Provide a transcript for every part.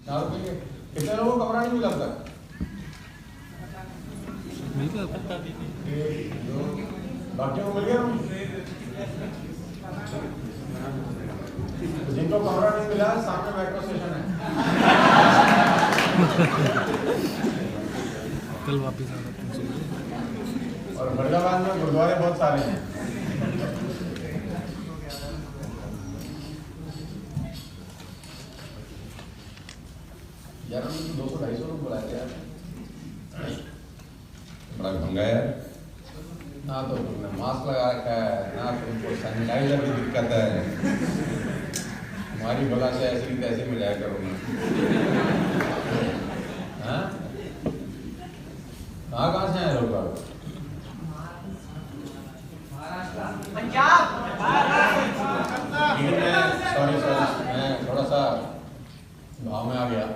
4 रुपए के कितने लोगों को कमरा नहीं मिला था? बाकी को मिल गया रूम? जिनको कमरा नहीं मिला सामने मेट्रो स्टेशन है। कल वापस आ रहा और फरीदाबाद में गुरुद्वारे बहुत सारे हैं। यार 200-250 लोग बुलाए यार, बड़ा महंगा है ना। तो तुमने मास्क लगा रखा है ना, तुमको सैनिटाइजर की दिक्कत है। हमारी बला से ऐसी तैसे में जाया करूँगा। हाँ कहाँ से आए लोग? पंजाब। सॉरी मैं थोड़ा सा भाव में आ गया।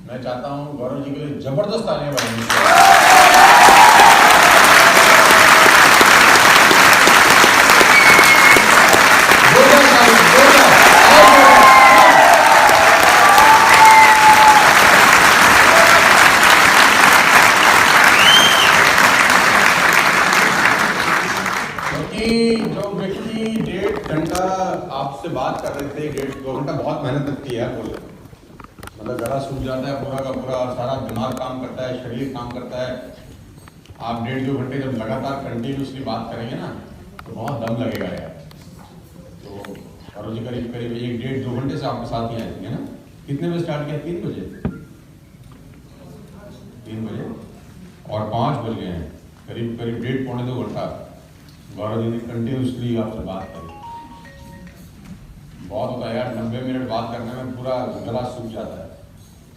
मैं चाहता हूँ गौरव जी के लिए जबरदस्त तालियां बजाएंगे। जो व्यक्ति 1.5 घंटा आपसे बात कर रहे थे, 1.5-2 घंटा बहुत मेहनत लगती है बोले, मतलब गला सूख जाता है पूरा का पूरा, और सारा दिमाग काम करता है, शरीर काम करता है। आप 1.5-2 घंटे जब लगातार कंटिन्यूसली बात करेंगे ना तो बहुत दम लगेगा यार। तो और जी करीब 1-1.5-2 घंटे से आपके साथ ही आएंगे ना। कितने बजे स्टार्ट किया? 3 बजे 3 बजे और 5 बज गए हैं, करीब 1.5-पौने 2 घंटा गौरव जी ने कंटिन्यूसली आपसे बात करी। बहुत होता है यार, 90 मिनट बात करने में पूरा गला सूख जाता है।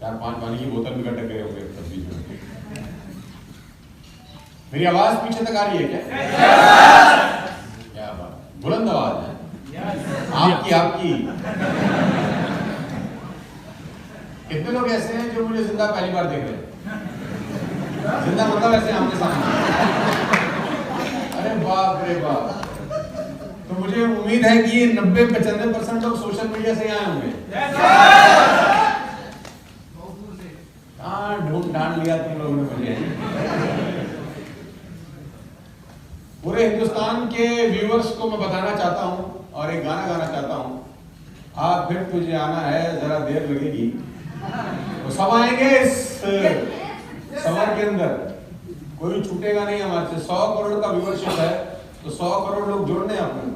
4-5 पानी की बोतल भी इकट्ठे करे हुए 20 मिनट। मेरी आवाज पीछे तक आ रही है क्या? क्या बात, बुलंद आवाज है आपकी। कितने लोग ऐसे हैं जो मुझे जिंदा पहली बार देख रहे हैं? जिंदा मतलब ऐसे आमने सामने? अरे बाप रे बाप। तो मुझे उम्मीद है कि ये 90-95% लोग सोशल मीडिया से आए होंगे। हाँ ढूंढ ढांड लिया तुम लोगों ने मुझे। पूरे हिंदुस्तान के व्यूअर्स को मैं बताना चाहता हूँ और एक गाना गाना चाहता हूँ। आज फिर तुझे आना है, जरा देर लगेगी। तो सब आएंगे इस समर के अंदर, कोई छूटेगा नहीं हमारे से। 100 करोड़ का व्यूअरशिप है तो 100 करोड़ लोग जोड़ने हैं अपने को।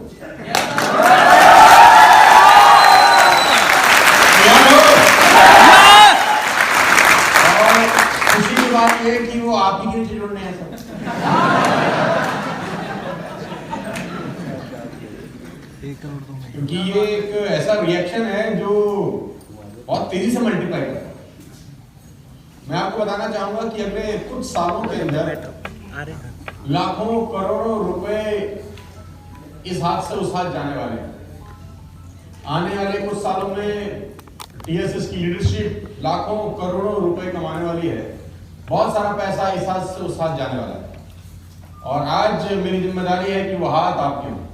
और खुशी की बात ये कि वो आप ही के नीचे जुड़ने हैं सब। क्योंकि ये एक ऐसा रिएक्शन है जो बहुत तेजी से मल्टीप्लाई करता है। मैं आपको बताना चाहूंगा कि अगले कुछ सालों के अंदर लाखों करोड़ों रुपए इस हाथ से उस हाथ जाने वाले हैं। आने वाले कुछ सालों में टीएसएस की लीडरशिप लाखों करोड़ों रुपए कमाने वाली है। बहुत सारा पैसा इस हाथ से उस हाथ जाने वाला है और आज मेरी जिम्मेदारी है कि वो हाथ आपके हों।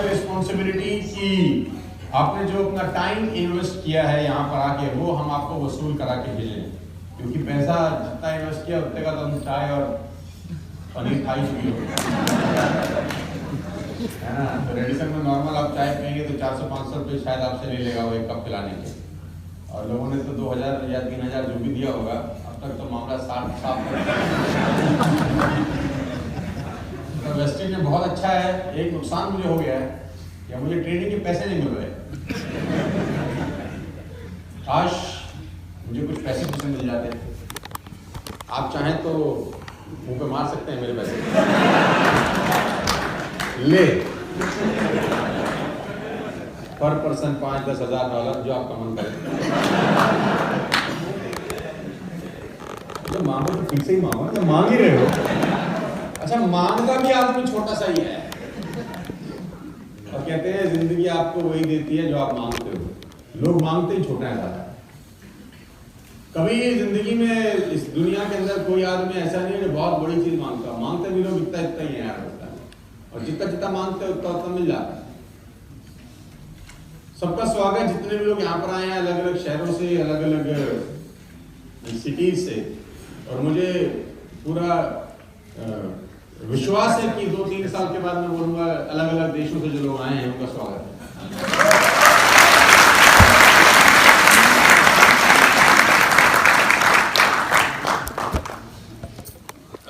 रिस्पॉन्सिबिलिटी की आपने जो अपना टाइम इन्वेस्ट किया है यहाँ पर आके, वो हम आपको वसूल करा के भेजें। क्योंकि पैसा जितना इन्वेस्ट किया उतने का तो हम चाय और पनीर खा ही चुकी हो, है ना। तो रेडिसन में नॉर्मल आप चाय पियेंगे तो 400-500 रुपये शायद आपसे ले लेगा वो एक कप पिलाने के, और लोगों ने तो 2000 या 3000 जो भी दिया होगा। अब तक तो मामला साफ तो वेस्टेज में बहुत अच्छा है। एक नुकसान मुझे हो गया है कि मुझे ट्रेनिंग के पैसे नहीं मिल रहे। काश मुझे कुछ पैसे मिल जाते। आप चाहें तो मुंह पे मार सकते हैं मेरे पैसे। ले पर पर्सन $5-10 हज़ार जो आपका मन करे। तो मांगो तो ठीक से ही मांगो, तो मांग ही रहे हो। अच्छा, मांगता भी आदमी छोटा सा ही है और कहते हैं जिंदगी आपको वही देती है जो आप मांगते हो। लोग मांगते ही छोटा है दादा। कभी जिंदगी में इस दुनिया के अंदर कोई आदमी ऐसा नहीं है जो बहुत बड़ी चीज मांगता। मांगते भी लोग इतना इतना ही है यार, और जितना जितना मांगते हैं उतना उतना मिल जाता है। सबका स्वागत, जितने भी लोग यहाँ पर आए हैं अलग अलग शहरों से, अलग अलग सिटीज से, और मुझे पूरा विश्वास है कि 2-3 साल के बाद मैं बोलूँगा अलग अलग देशों से जो लोग आए हैं उनका स्वागत है।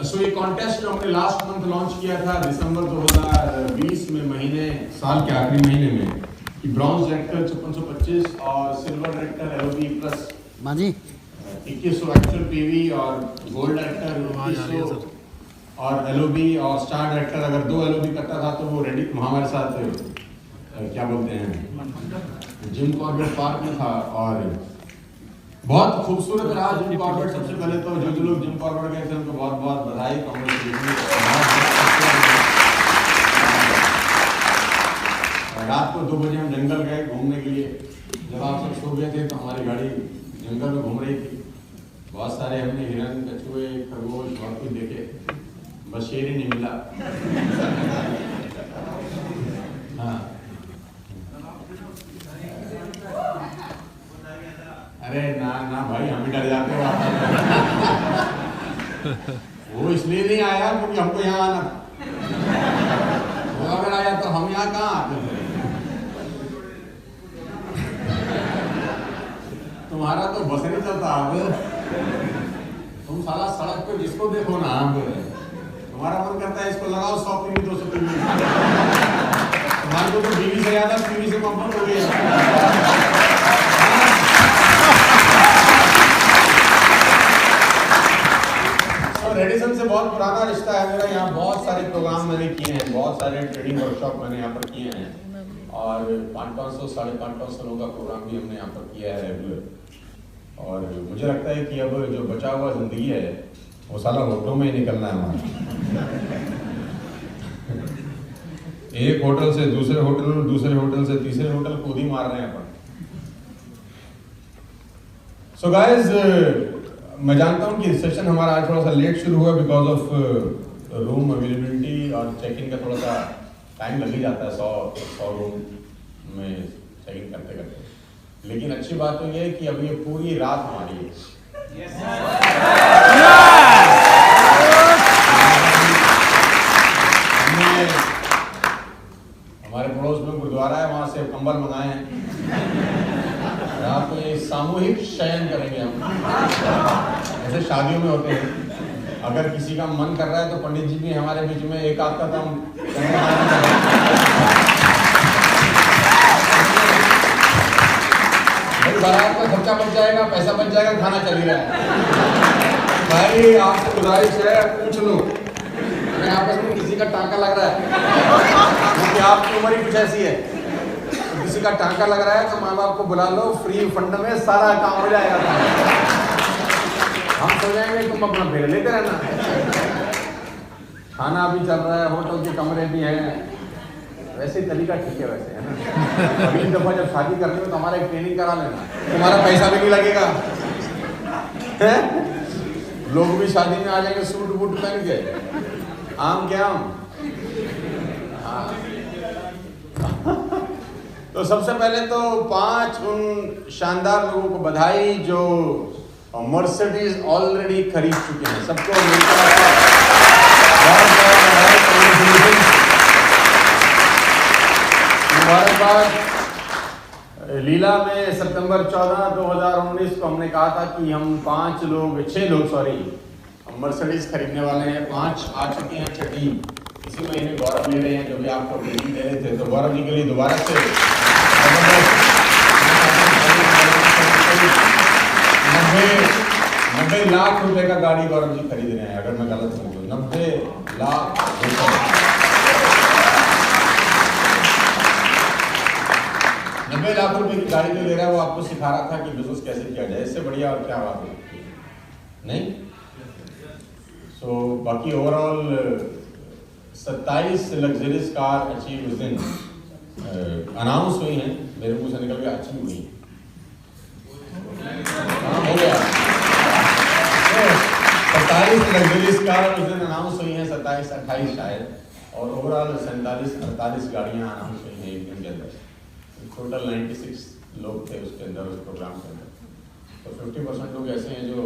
सो ये कॉन्टेस्ट जो हमने लास्ट मंथ लॉन्च किया था दिसंबर 2020 में साल के आखिरी महीने में, कि ब्रॉन्ज डायरेक्टर 5625 और silver director LOB plus 2100 actual PV और गोल्ड डायरेक्टर 2100 और LOB और स्टार डायरेक्टर अगर 2 LOB करता था तो वो रेडी हमारे साथ क्या बोलते हैं जिम कॉर्बेट पार्क में था। और बहुत खूबसूरत रहा जिम कॉर्बेट। सबसे पहले तो जो लोग जिम कॉर्बेट गए थे उनको बहुत बहुत बधाई, रात को 2 बजे हम जंगल गए घूमने के लिए। जब आप सब सो गए थे तो हमारी गाड़ी जंगल में घूम रही थी। बहुत सारे हमने हिरन, कछुए, खरगोश बहुत कुछ देखे, बस शेर ही नहीं मिला। हाँ, अरे ना ना भाई, हम ही डर जाते हो। वो इसलिए नहीं आया क्योंकि हमको यहाँ आना था। वो अगर आया तो हम यहाँ कहाँ आते थे। तुम्हारा तो बस नहीं चलता अब। तुम साला सड़क पे जिसको देखो ना, अब तुम्हारा मन करता है इसको लगाओ 100 पीवी 200 पीवी। तुम्हारे को तो बीवी से ज्यादा पीवी से मोहब्बत हो गई। रेडिसन से बहुत पुराना रिश्ता है मेरा। यहाँ बहुत सारे प्रोग्राम मैंने किए हैं, बहुत सारे ट्रेनिंग वर्कशॉप मैंने यहाँ पर किए हैं, और 500-500 550 लोगों का प्रोग्राम भी हमने यहाँ पर किया है रेगुलर। और मुझे लगता है कि अब जो बचा हुआ जिंदगी है वो साला होटलों में ही निकलना है हमारा। एक होटल से दूसरे होटल, दूसरे होटल से तीसरे होटल कूद ही मार रहे हैं अपन। सो गाइस, मैं जानता हूँ कि सेशन हमारा आज थोड़ा सा लेट शुरू हुआ बिकॉज ऑफ रूम अवेलेबिलिटी और चेक इन का थोड़ा सा टाइम लग ही जाता है 100 रूम में चेक इन करते करते। लेकिन अच्छी बात तो ये है कि अब ये पूरी रात हमारी है। हमने हमारे पड़ोस में गुरुद्वारा है, वहाँ से कंबल मंगाए हैं। रात को ये सामूहिक शयन करेंगे हम, जैसे शादियों में होते हैं। अगर किसी का मन कर रहा है तो पंडित जी भी हमारे बीच में एक आध का दम भाई, बारात का खर्चा बच जाएगा, पैसा बच जाएगा, खाना चल ही रहा है। भाई आपसे गुजारिश है, पूछ लो अगर आपस में किसी का टांका लग रहा है, क्योंकि आपकी उम्र ही कुछ ऐसी है, किसी का टांका लग रहा है तो माँ बाप को बुला लो, फ्री फंड में सारा काम हो जाएगा। हम सो जाएंगे, तुम अपना फेर लेते रहना। खाना भी चल रहा है, होटल के कमरे भी हैं, वैसे तरीका ठीक है वैसे, है ना। अगली दफा जब शादी करनी हो तो हमारा एक ट्रेनिंग करा लेना, तुम्हारा पैसा भी नहीं लगेगा। लोग भी शादी में आ जाएंगे सूट बूट पहन के, आम क्या आम। तो सबसे पहले तो 5 उन शानदार लोगों को बधाई जो मर्सिडीज ऑलरेडी खरीद चुके हैं। सबको मुबारकबाद। लीला में सितंबर 14, 2019 को हमने कहा था कि हम 6 लोग मर्सिडीज खरीदने वाले हैं। 5 आ चुके हैं, 6 टीम। इसी महीने गौरव ले रहे हैं, जो भी आपको ट्रेनिंग दे रहे थे, तो गौरव जी के लिए दोबारा से 90 लाख रुपए का गाड़ी गौरव जी खरीद रहे हैं, अगर मैं गलत हूँ तो 90 लाख रुपए। 90 लाख रुपए की गाड़ी जो ले रहा है वो आपको सिखा रहा था कि बिजनेस कैसे किया जाए। इससे बढ़िया और क्या बात है, नहीं। सो बाकी ओवरऑल 27 लग्जरियस कार अचीव उस दिन अनाउंस हुई हैं, मेरे मुंह से निकल के अचीव हुई हो गया। 27 लग्जरियस कार उस दिन अनाउंस हुई हैं, 27-28 शायद। और ओवरऑल 47-48 गाड़ियाँ आराम से हैं एक दिन के अंदर। टोटल 96 लोग थे उसके अंदर, उस प्रोग्राम के अंदर। तो 50% लोग ऐसे हैं जो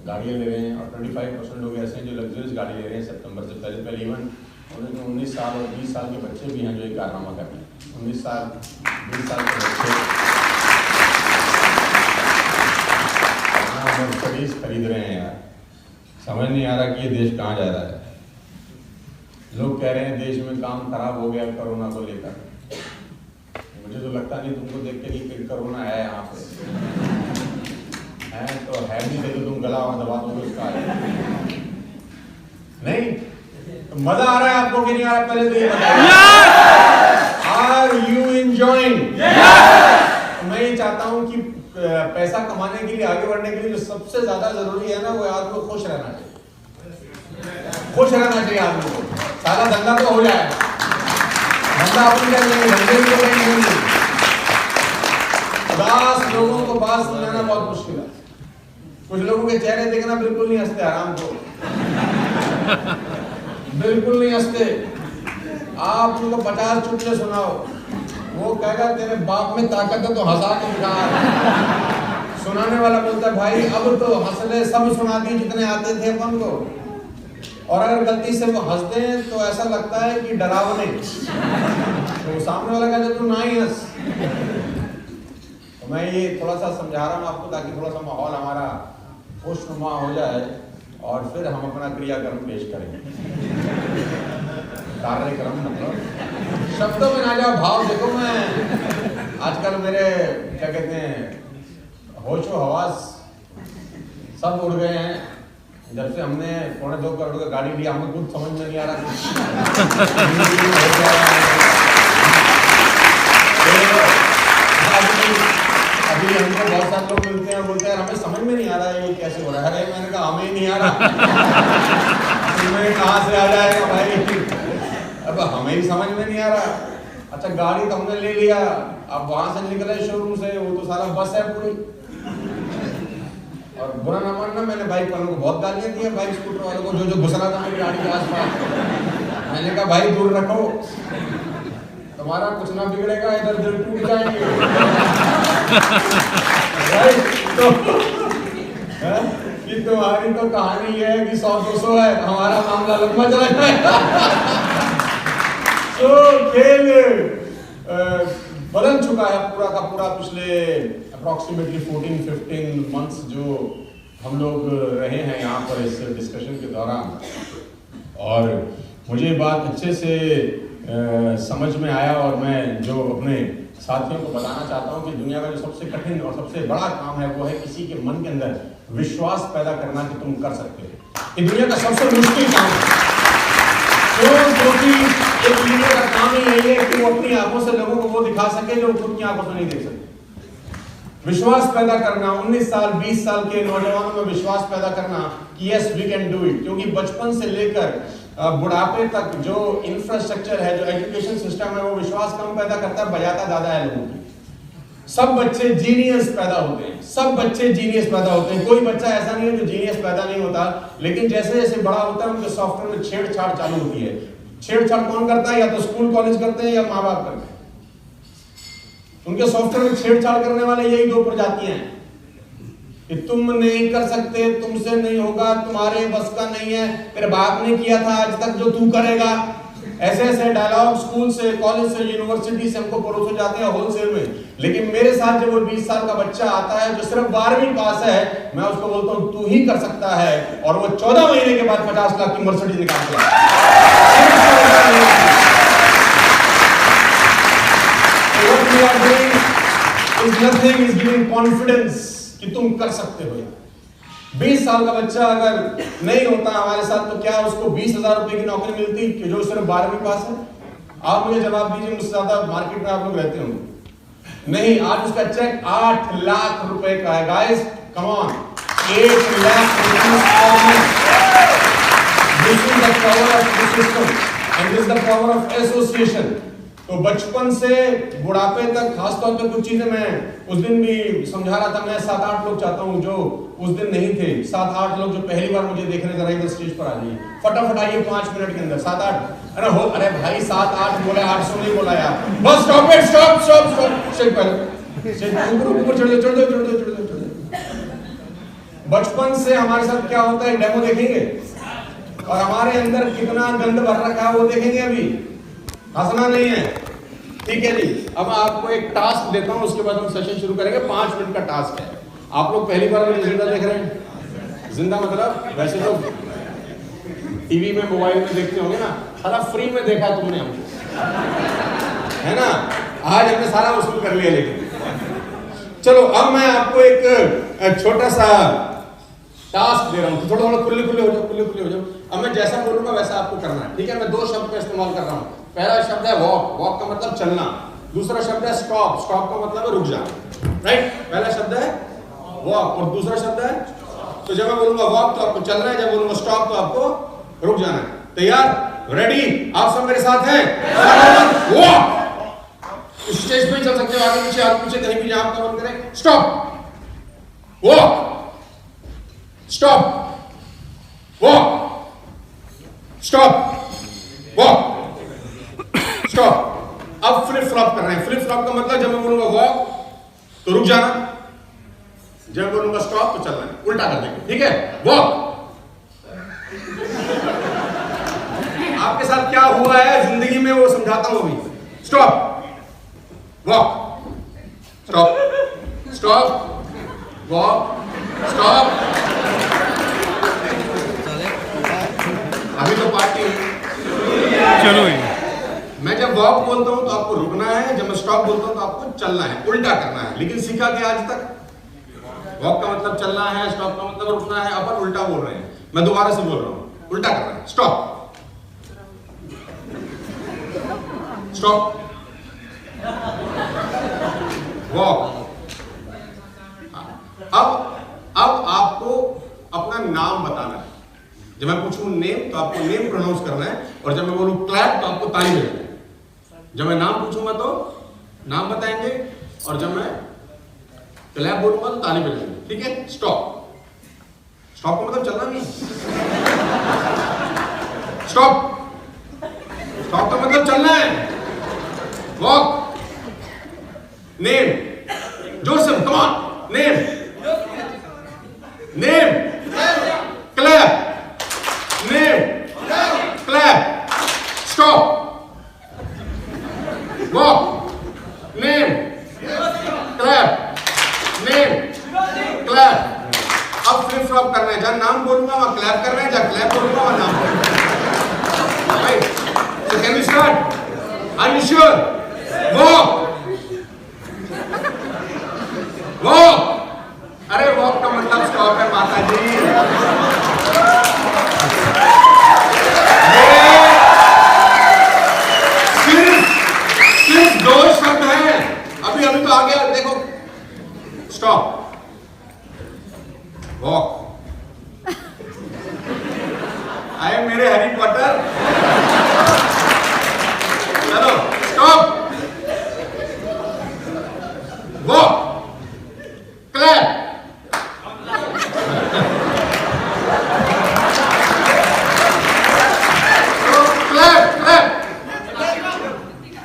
गाड़ियाँ ले रहे हैं और 25% लोग ऐसे हैं जो लग्जरियस गाड़ी ले रहे हैं सितंबर से पहले। इवन उनके 19 साल और 20 साल के बच्चे भी हैं जो एक कारनामा कर रहे हैं। 19 साल 20 साल के बच्चे मर्सिडीज खरीद रहे हैं यार। समझ नहीं आ रहा कि ये देश कहाँ जा रहा है। लोग कह रहे हैं देश में काम खराब हो गया कोरोना को लेकर। मुझे तो लगता नहीं तुमको देख के कि कोरोना है यहाँ पे है, तो है नहीं थे तो तुम गला और दबा दोगे उसका नहीं। तो मजा आ रहा है आपको कि नहीं आ रहा? पहले तो ये बताइए, आर यू एंजॉयिंग? मैं ये चाहता हूँ कि पैसा कमाने के लिए, आगे बढ़ने के लिए जो सबसे ज्यादा जरूरी है ना, वो आदमी को खुश रहना चाहिए। खुश रहना चाहिए आदमी को। सारा धंधा तो हो जाए, धंधा अपनी धंधे उदास लोगों को बात सुनाना बहुत मुश्किल है। कुछ लोगों के चेहरे देखना बिल्कुल नहीं हंसते, आराम को बिल्कुल नहीं हंसते। आप उनको 50 चुटकुले सुनाओ, वो कहेगा तेरे बाप में ताकत है तो हंसा के दिखा। सुनाने वाला बोलता है भाई अब तो हंस ले, सब सुना दी जितने आते थे अपन को। और अगर गलती से वो हंसते हैं तो ऐसा लगता है कि डरावने, तो सामने वाला कहता तू ना ही हंस। तो मैं ये थोड़ा सा समझा रहा हूँ आपको ताकि थोड़ा सा माहौल हमारा खुशनुमा हो जाए और फिर हम अपना क्रियाक्रम पेश करेंगे। कार्यक्रम मतलब शब्दों में ना जाओ, भाव देखो। मैं आजकल मेरे क्या कहते हैं होशो हवास सब उड़ गए हैं। जब से हमने 2.25 करोड़ का गाड़ी लिया, हमें कुछ समझ में नहीं आ रहा। अभी हमको बहुत सारे लोग मिलते हैं, बोलते हैं हमें समझ में नहीं आ रहा है ये कैसे हो रहा है। अरे मैंने कहा हमें ही नहीं आ रहा, तुम्हें कहाँ से आ जाएगा भाई? अब हमें ही समझ में नहीं आ रहा। अच्छा गाड़ी तो हमने ले लिया, अब वहां से निकले शोरूम से, वो तो सारा बस है पूरी। और बुरा ना मानना, मैंने बाइक वालों को बहुत गालियां दी है, बाइक स्कूटर वालों को जो घुस रहा था मेरी गाड़ी के आसपास। मैंने कहा भाई दूर रखो, तुम्हारा कुछ ना बिगड़ेगा, इधर दिल टूट जाएंगे। तो कि तुम्हारी तो कहानी ये है कि 100-200 है, हमारा मामला लंबा चला जाएगा। तो खेल बदल चुका है पूरा का पूरा। पिछले अप्रॉक्सीमेटली 14-15 मंथ्स जो हम लोग रहे हैं यहाँ पर इस डिस्कशन के दौरान, और मुझे बात अच्छे से समझ में आया। और मैं जो अपने साथियों को बताना चाहता हूँ कि दुनिया का जो सबसे कठिन और सबसे बड़ा काम है वो है किसी के मन के अंदर विश्वास पैदा करना कि तुम कर सकते हो। ये दुनिया का सबसे मुश्किल काम है, क्योंकि एक लीडर का काम ही यही है कि वो अपनी आंखों से लोगों को वो दिखा सके जो खुद की आंखों से नहीं देख सकते। विश्वास पैदा करना, 19 साल 20 साल के नौजवानों में विश्वास पैदा करना कि yes we can do it. क्योंकि बचपन से लेकर बुढ़ापे तक जो इंफ्रास्ट्रक्चर है, जो एजुकेशन सिस्टम है, वो विश्वास कम पैदा करता है, बजाता ज्यादा है लोगों की। सब बच्चे जीनियस पैदा होते हैं, सब बच्चे जीनियस पैदा होते हैं। कोई बच्चा ऐसा नहीं है जो जीनियस पैदा नहीं होता, लेकिन जैसे जैसे बड़ा होता है उनके सॉफ्टवेयर में छेड़छाड़ चालू होती है। छेड़छाड़ कौन करता है? या तो स्कूल कॉलेज करते हैं या माँ बाप करते हैं। उनके सॉफ्टवेयर में छेड़छाड़ करने वाले यही 2 प्रजातियां हैं कि तुम नहीं कर सकते, तुमसे नहीं होगा, तुम्हारे बस का नहीं है, तेरे बाप ने किया था आज तक जो तू करेगा। ऐसे ऐसे डायलॉग स्कूल से, कॉलेज से, यूनिवर्सिटी से हमको परोसे जाते हैं होलसेल में। लेकिन मेरे साथ जब वो 20 साल का बच्चा आता है जो सिर्फ 12वीं पास है, मैं उसको बोलता हूँ तू ही कर सकता है, और वो 14 महीने के बाद 50 लाख की मर्सिडीज निकालता है। What we are doing is nothing, is giving confidence कि तुम कर सकते हो। 20 साल का बच्चा अगर नहीं होता हमारे साथ तो क्या उसको 20,000 रुपए की नौकरी मिलती कि जो सिर्फ 12वीं पास है? आप मुझे जवाब दीजिए, मुझसे ज्यादा मार्केट में आप लोग रहते होंगे। नहीं, आज उसका चेक 8 लाख रुपए का है। गाइस कम ऑन, 8 लाख रुपए। This is the power of the system and this is the power of association। तो बचपन से बुढ़ापे तक खासतौर पे कुछ चीजें मैं उस दिन भी समझा रहा था। मैं 7-8 लोग चाहता हूँ जो उस दिन नहीं थे, 7-8 लोग जो पहली बार मुझे देख रहे, जरा इधर स्टेज पर आ जाइए, फटाफट आइए 5 मिनट के अंदर। 7-8 अरे हो, अरे भाई 7-8 बोले, 800 नहीं बोला यार, bus stop it, stop stop stop. Stage पर ऊपर चढ़ जाओ, चढ़ जाओ, चढ़ जाओ, चढ़ जाओ, चढ़ जाओ। बचपन से हमारे साथ क्या होता है, डेमो देखेंगे और हमारे अंदर कितना गंद भर रखा है वो देखेंगे। अभी हंसना नहीं है, ठीक है जी। अब मैं आपको एक टास्क देता हूं, उसके बाद हम सेशन शुरू करेंगे। 5 मिनट का टास्क है। आप लोग पहली बार मुझे जिंदा देख रहे हैं। जिंदा मतलब वैसे तो टीवी में, मोबाइल में देखते होंगे ना, सारा फ्री में देखा तुमने हमको, है ना। आज हमने सारा वसूल कर लिया। लेकिन चलो अब मैं आपको एक छोटा सा टास्क दे रहा हूं। थोड़ा थोड़ा खुले खुले हो जाओ, खुले खुले हो जाओ। अब मैं जैसा बोलूंगा वैसा आपको करना है, ठीक है। मैं 2 शब्द का इस्तेमाल कर रहा हूं। पहला शब्द है वॉक, वॉक का मतलब चलना। दूसरा शब्द है स्टॉप, स्टॉप का मतलब है रुक जा, राइट। पहला शब्द है वॉक और दूसरा शब्द है, तो जब मैं बोलूंगा वॉक तो आपको चलना है, जब बोलूंगा स्टॉप तो आपको रुक जाना है। तैयार, रेडी, आप सब मेरे साथ हैं। वॉक, स्टेज पे चल सकते हो, आगे पीछे, आगे पीछे, कहीं भी जहां आपका मन करे। Stop, walk, stop, walk, stop, walk, stop. अब फ्लिप फ्लॉप कर रहे हैं। फ्लिप फ्लॉप का मतलब जब मैं बोलूंगा वॉक तो रुक जाना, जब बोलूंगा स्टॉप तो चलना है, उल्टा कर देंगे, ठीक है। वॉक। आपके साथ क्या हुआ है जिंदगी में वो समझाता हूं अभी। Stop, walk, stop, stop, walk, stop. अभी तो पार्टी चलो। मैं जब वॉक बोलता हूं तो आपको रुकना है, जब मैं स्टॉप बोलता हूं तो आपको चलना है, उल्टा करना है। लेकिन सीखा क्या आज तक? वॉक का मतलब चलना है, स्टॉप का मतलब रुकना है। अपन उल्टा बोल रहे हैं। मैं दोबारा से बोल रहा हूं, उल्टा करना है। Stop, stop, walk. अब आपको अपना नाम बताना है। जब मैं पूछूं नेम तो आपको नेम प्रोनाउंस करना है, और जब मैं बोलूं क्लैप तो आपको ताली बजानी है। जब मैं नाम पूछूंगा तो नाम बताएंगे, और जब मैं क्लैप बोलूंगा तो ताली बजाएंगे, ठीक है। स्टॉप, स्टॉप का मतलब चलना नहीं। स्टॉप, स्टॉप का मतलब चलना है। वॉक, नेम, जोर से, come on, name, name, clap, name, clap, stop, walk, name, clap, name, clap. अब फ्लिप फ्लॉप करना है। जहां नाम बोलूंगा वहां क्लैप करना है, जहां क्लैप बोलूंगा वहां नाम बोलूंगा, right. So can we start? Are you sure? Walk, walk. अरे वॉक का मतलब स्टॉप है माता जी। सिर्फ 2 शब्द हैं। अभी अभी तो आगे देखो। Stop, walk. आए मेरे हैरी पॉटर। चलो, स्टॉप, वॉक, क्लैप,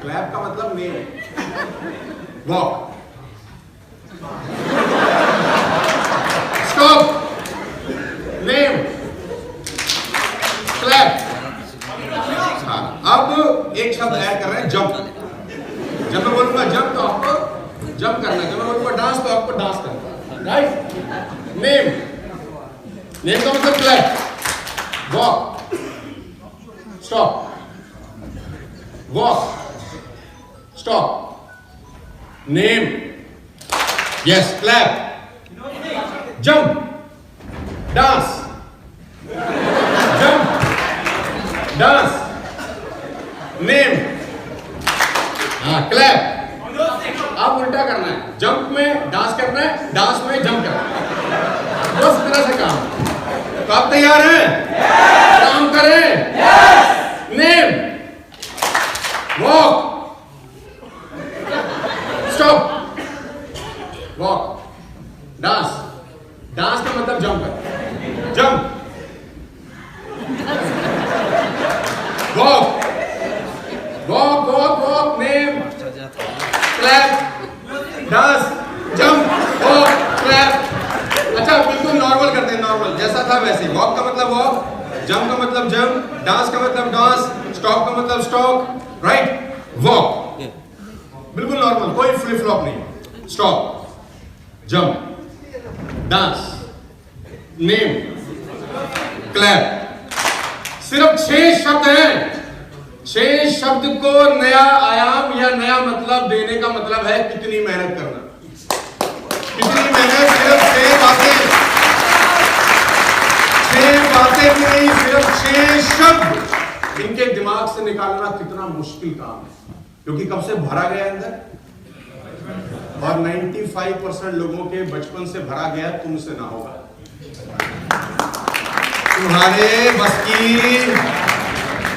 क्लैप का मतलब name, walk, stop, name, clap. अब एक शब्द ऐड कर रहे हैं, जंप। जब मैं बोलूंगा जंप तो आपको जंप करना है, जब मैं बोलूंगा डांस तो आपको डांस करना है, राइट। नेम, नेम का मतलब clap, walk, stop, walk, stop, name, yes, clap, jump, dance, jump, dance, name, हाँ, क्लैप। अब उल्टा करना है। जंप में डांस करना है, डांस में जंप करना है, बस इतना सा काम। तो आप तैयार हैं? काम करें। नेम, वॉक, डांस का मतलब डांस, स्टॉक का मतलब स्टॉक, राइट? वॉक बिल्कुल नॉर्मल, कोई फ्लिप फ्लॉप नहीं। Stop, jump, dance, name, clap. सिर्फ 6 शब्द हैं। 6 शब्द को नया आयाम या नया मतलब देने का मतलब है कितनी मेहनत करना। कितनी मेहनत, सिर्फ 6 बातें। 6 बातें भी नहीं, सिर्फ 6 शब्द इनके दिमाग से निकालना कितना मुश्किल काम है, क्योंकि कब से भरा गया अंदर। और 95% लोगों के बचपन से भरा गया, तुमसे ना होगा, तुम्हारे बस की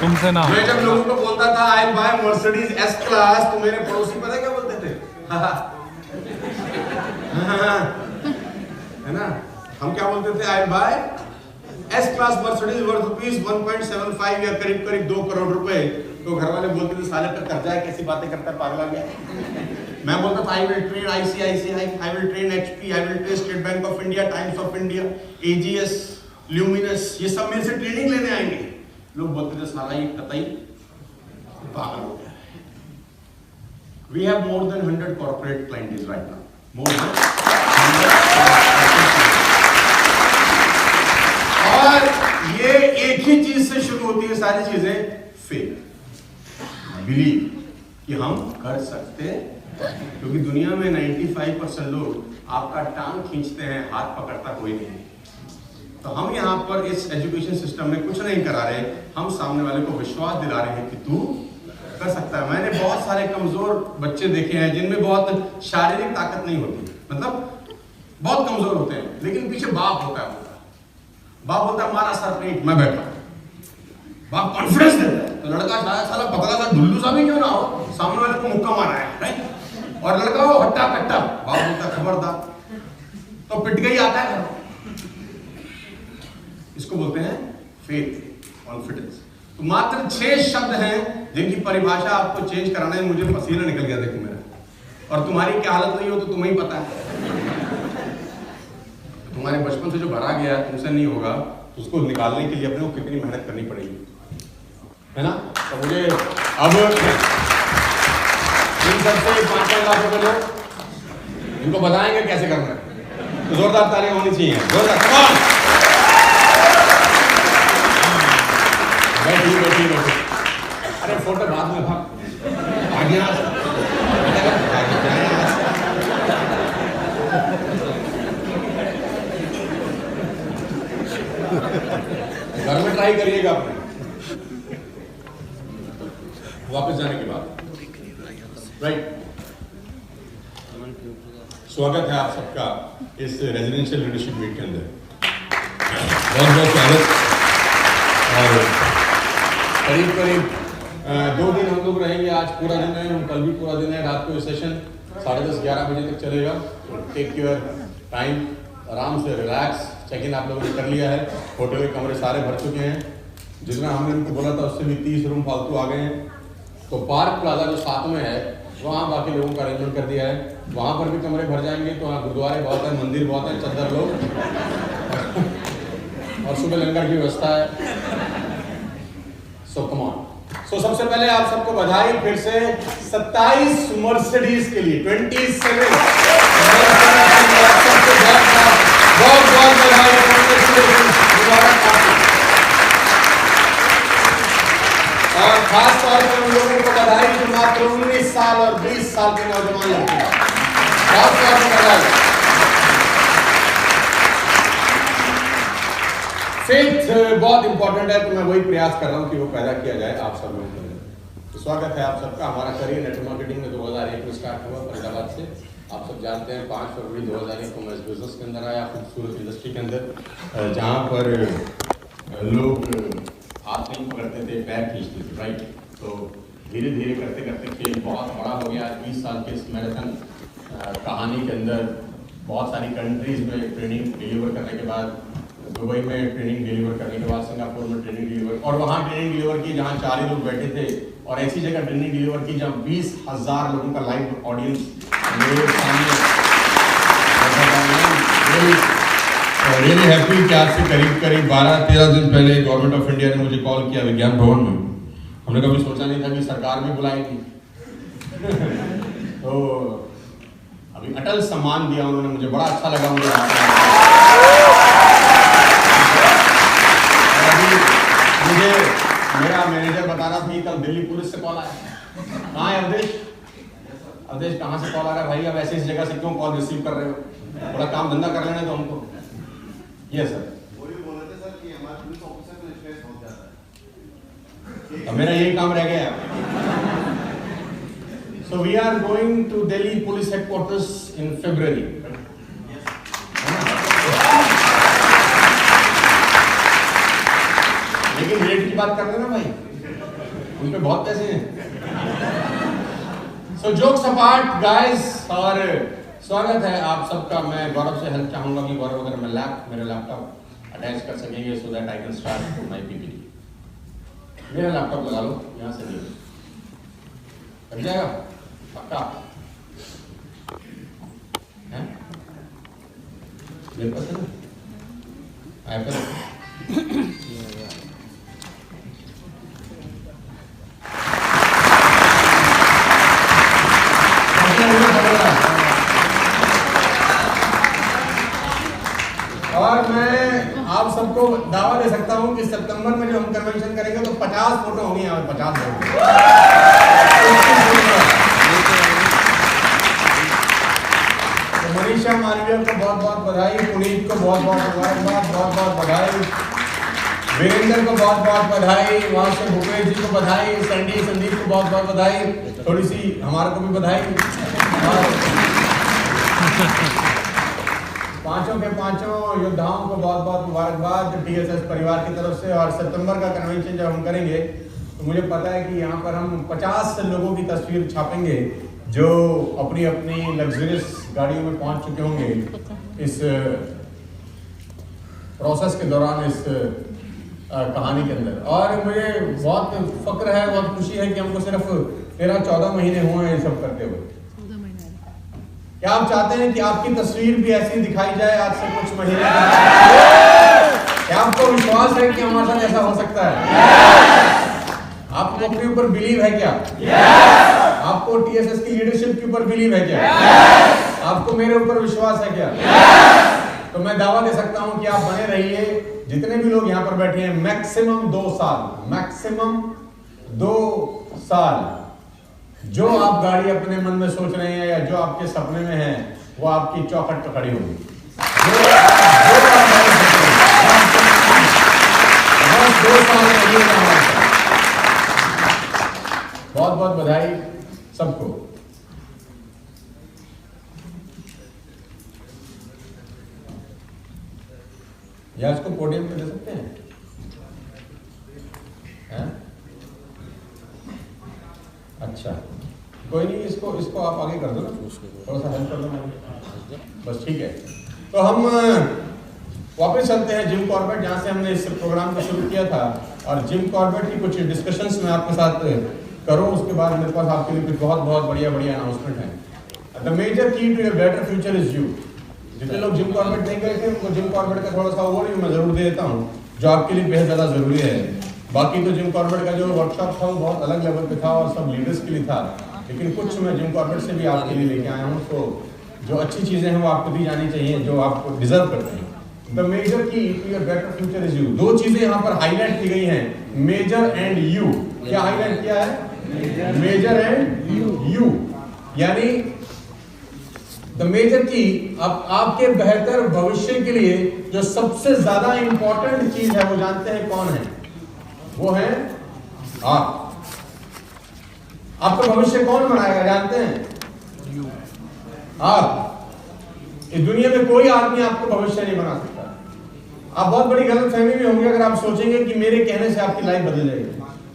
तुमसे ना। मैं जब लोगों को बोलता था आई बाय मर्सिडीज एस क्लास, तो मेरे पड़ोसी पता क्या बोलते थे? है ना? हम क्या बोलते थे? I buy S class Mercedes worth rupees 1.75 या करीब करीब 2 करोड़ रुपए। तो घर वाले बोलते थे साले पर कर्जा है, कैसी बातें करता है, पागल आ गया। मैं बोलता था I will train ICICI, I will train HP, I will train state bank of India, times of India, AGS, luminous, ये सब मेरे से ट्रेनिंग लेने आएंगे। लोग बोलते थे साला ये कतई पागल हो गया है। We have more than 100 corporate clients right now. More than 100. और ये एक ही चीज से शुरू होती है सारी चीजें, फेथ, बिलीव कि हम कर सकते हैं। क्योंकि दुनिया में 95% लोग आपका टांग खींचते हैं, हाथ पकड़ता कोई नहीं। तो हम यहाँ पर इस एजुकेशन सिस्टम में कुछ नहीं करा रहे, हम सामने वाले को विश्वास दिला रहे हैं कि तू कर सकता है। मैंने बहुत सारे कमजोर बच्चे देखे हैं जिनमें बहुत शारीरिक ताकत नहीं होती, मतलब बहुत कमजोर होते हैं, लेकिन पीछे बाप होता है। बाप बोलता है हमारा सर पेट, मैं बैठा। बाप कॉन्फिडेंस देता है, तो लड़का शायद साला पतला सा ढुल्लू सा भी क्यों ना हो, सामने वाले को मुक्का मारा है, राइट? और लड़का हो हट्टा कट्टा, बाप बोलता है खबरदार, तो पिट गई आता है। इसको बोलते हैं फेथ, कॉन्फिडेंस। तो मात्र 6 शब्द हैं जिनकी परिभाषा आपको चेंज कराना है। मुझे पसीना निकल गया देखो मेरा, और तुम्हारी क्या हालत नहीं हो तो तुम्हें ही पता है। तुम्हारे बचपन से जो भरा गया तुमसे नहीं होगा, उसको निकालने के लिए अपने को कितनी मेहनत करनी पड़ेगी, है ना? तो मुझे अब इन सबसे 5 लाख रुपए लो, इनको बताएंगे कैसे करना है। तो जोरदार तालियां होनी चाहिए, जोरदार। अरे फोटो बाद में आगे घर में ट्राई करिएगा अपने वापस जाने के बाद, राइट? स्वागत है आप सबका इस रेजिडेंशियल लीडरशिप मीट के अंदर। बहुत बहुत स्वागत। और करीब करीब 2 दिन हम लोग रहेंगे, आज पूरा दिन है, हम कल भी पूरा दिन है। रात को ये सेशन 10:30-11 बजे तक चलेगा। तो टेक योर टाइम, आराम से रिलैक्स। चेक इन आप लोगों ने कर लिया है, होटल के कमरे सारे भर चुके हैं। जितना हमने उनको बोला था उससे भी 30 रूम फालतू आ गए हैं। तो पार्क प्लाजा जो साथ में है वहाँ बाकी लोगों का अरेंजमेंट कर दिया है, वहाँ पर भी कमरे भर जाएंगे। तो वहाँ गुरुद्वारे बहुत है, मंदिर बहुत है, चद्दर लोग, और सुबह लंगर की व्यवस्था है। सो कम ऑन। सो सबसे पहले आप सबको बधाई फिर से 27 मर्सिडीज के लिए, 27 बहुत बहुत बधाई, और खास तौर पर उन लोगों को बधाई जो मात्र 19 साल और 20 साल के नौजवान लड़के हैं, बहुत बहुत बधाई। फेथ बहुत इंपॉर्टेंट है, तो मैं वही प्रयास कर रहा हूँ कि वो पैदा किया जाए आप सब लोगों के अंदर। तो स्वागत है आप सबका। हमारा करियर नेटवर्क मार्केटिंग में 2001 में स्टार्ट हुआ फरीदाबाद से। आप सब जानते हैं 5 फरवरी 2001 को मैं इस बिजनेस के अंदर आया, खूबसूरत इंडस्ट्री के अंदर, जहाँ पर लोग हाथ नहीं पकड़ते थे, पैर खींचते थे, राइट? तो धीरे धीरे करते करते खेल बहुत बड़ा हो गया। 20 साल के इस मैराथन कहानी के अंदर बहुत सारी कंट्रीज में ट्रेनिंग डिलीवर करने के बाद, दुबई में ट्रेनिंग डिलीवर करने के बाद, सिंगापुर में ट्रेनिंग डिलीवर, और वहाँ ट्रेनिंग डिलीवर की जहाँ 4 ही लोग बैठे थे, और ऐसी जगह ट्रेनिंग डिलीवर की जहाँ 20,000 लोगों का लाइव ऑडियंस मेरे सामने। रियली हैप्पी कि आज से करीब 12-13 दिन पहले गवर्नमेंट ऑफ इंडिया ने मुझे कॉल किया विज्ञान भवन में। हमने कभी सोचा नहीं था कि सरकार भी बुलाएगी। तो अभी अटल सम्मान दिया उन्होंने, मुझे बड़ा अच्छा लगा। मुझे मेरा मैनेजर बता रहा था कि कल दिल्ली पुलिस से कॉल आया। कहाँ है अवधेश? अवधेश कहाँ से कॉल आ रहा है भाई? अब ऐसे इस जगह से क्यों कॉल रिसीव कर रहे हो? थोड़ा काम धंधा कर लेने दो हमको। Yes sir. अब मेरा यही काम रह गया है। So we are going to Delhi Police Headquarters in February. लेकिन रेट की बात कर रहे ना भाई, उन पे बहुत पैसे हैं। So jokes apart guys, और स्वागत है आप सबका। मैं गौरव से हेल्प चाहूंगा कि गौरव अगर मैं मेरा लैपटॉप अटैच कर सकेंगे so that I can start my PPT। मेरा लैपटॉप लगा लो यहाँ से, नहीं लग जाएगा पक्का है? मेरे पास है ना iPad। और मैं आप सबको दावा दे सकता हूं कि सितंबर में जो हम कन्वेंशन करेंगे तो 50 फोटो होंगी यहाँ, 50 फोटो। तो मनीषा मालवीय को बहुत बहुत बधाई, पुनीत को बहुत बहुत बधाई, वीरेंद्र को बहुत बहुत बधाई, वहां से भूपेश जी को बधाई, संदीप को बहुत बहुत बधाई, थोड़ी सी हमारे को भी बधाई। पांचों के पांचों योद्धाओं को बहुत बहुत मुबारकबाद TSS परिवार की तरफ से। और सितंबर का कन्वेंशन जब हम करेंगे तो मुझे पता है कि यहाँ पर हम 50 लोगों की तस्वीर छापेंगे जो अपनी अपनी लग्जरियस गाड़ियों में पहुंच चुके होंगे इस प्रोसेस के दौरान, इस कहानी के अंदर। और मुझे बहुत फक्र है, बहुत खुशी है कि हमको सिर्फ 13-14 महीने हुए हैं ये सब करते हुए। क्या आप चाहते हैं कि आपकी तस्वीर भी ऐसी दिखाई जाए आज से कुछ महीने? क्या आपको विश्वास है कि हमारे साथ ऐसा हो सकता है? आपको अपने ऊपर बिलीव है क्या? आपको TSS की लीडरशिप के ऊपर बिलीव है क्या? आपको मेरे ऊपर विश्वास है क्या? तो मैं दावा दे सकता हूं कि आप बने रहिए। जितने भी लोग यहाँ पर बैठे हैं, मैक्सिमम 2 साल जो आप गाड़ी अपने मन में सोच रहे हैं या जो आपके सपने में है वो आपकी चौखट पर खड़ी होगी। बहुत बहुत बधाई सबको। या इसको पोडियम पे दे सकते हैं? अच्छा कोई नहीं, इसको आप आगे कर दो ना, थोड़ा सा हेल्प कर दो मुझे, बस ठीक है। तो हम वापस चलते हैं जिम कॉर्बेट, जहाँ से हमने इस प्रोग्राम को शुरू किया था। और जिम कॉर्बेट की कुछ डिस्कशंस मैं आपके साथ करूँ, उसके बाद मेरे पास आपके लिए कुछ बहुत बढ़िया अनाउंसमेंट है। The major key to your better future is you. जितने लोग जिम कॉर्बेट नहीं गए थे उनको जिम कॉर्बेट का थोड़ा सा ओवरव्यू मैं जरूर दे देता हूँ, जो आपके लिए बेहद ज़्यादा ज़रूरी है। बाकी तो जिम कॉर्बेट का जो वर्कशॉप था वो बहुत अलग लेवल पे था और सब लीडर्स के लिए था, लेकिन कुछ मैं जिम कॉर्बेट से भी आपके लिए लेके आया हूँ। तो जो अच्छी चीज़ें हैं वो आपको दी जानी चाहिए, जो आप डिजर्व करते हैं। The major key to your better future is you. 2 चीज़ें यहाँ पर हाईलाइट की गई हैं, मेजर एंड यू। क्या हाईलाइट किया है? Major and you. यानी द मेजर की आपके बेहतर भविष्य के लिए जो सबसे ज्यादा इंपॉर्टेंट चीज है वो जानते हैं कौन है? वो है आप। आपका भविष्य कौन बनाएगा जानते हैं? आप। इस दुनिया में कोई आदमी आपको भविष्य नहीं बना सकता। आप बहुत बड़ी गलतफहमी में होंगे अगर आप सोचेंगे कि मेरे कहने से आपकी लाइफ बदल जाएगी।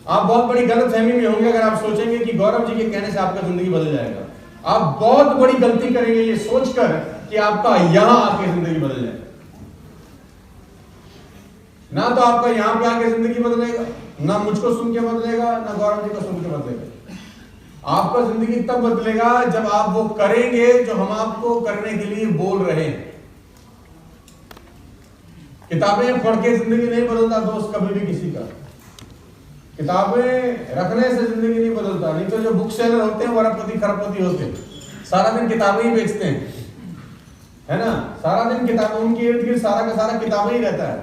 आप बहुत बड़ी गलतफहमी में होंगे अगर आप सोचेंगे कि गौरव जी के कहने से आपका जिंदगी बदल जाएगा। आप बहुत बड़ी गलती करेंगे ये सोचकर कि आपका यहां आके जिंदगी बदल जाएगा। ना तो आपका यहां पे आके जिंदगी बदलेगा, ना मुझको सुन के बदलेगा, ना गौरव जी को सुन के बदलेगा। आपका जिंदगी तब बदलेगा जब आप वो करेंगे जो हम आपको करने के लिए बोल रहे हैं। किताबें पढ़ के जिंदगी नहीं बदलता दोस्त कभी भी किसी का। किताबें रखने से जिंदगी नहीं बदलता। नहीं तो जो बुक सेलर होते हैं वो अरबपति खरबपति होते हैं, सारा दिन किताबें ही बेचते हैं, है ना। सारा दिन किताबें, उनके इर्द गिर्द सारा का सारा किताबें ही रहता है।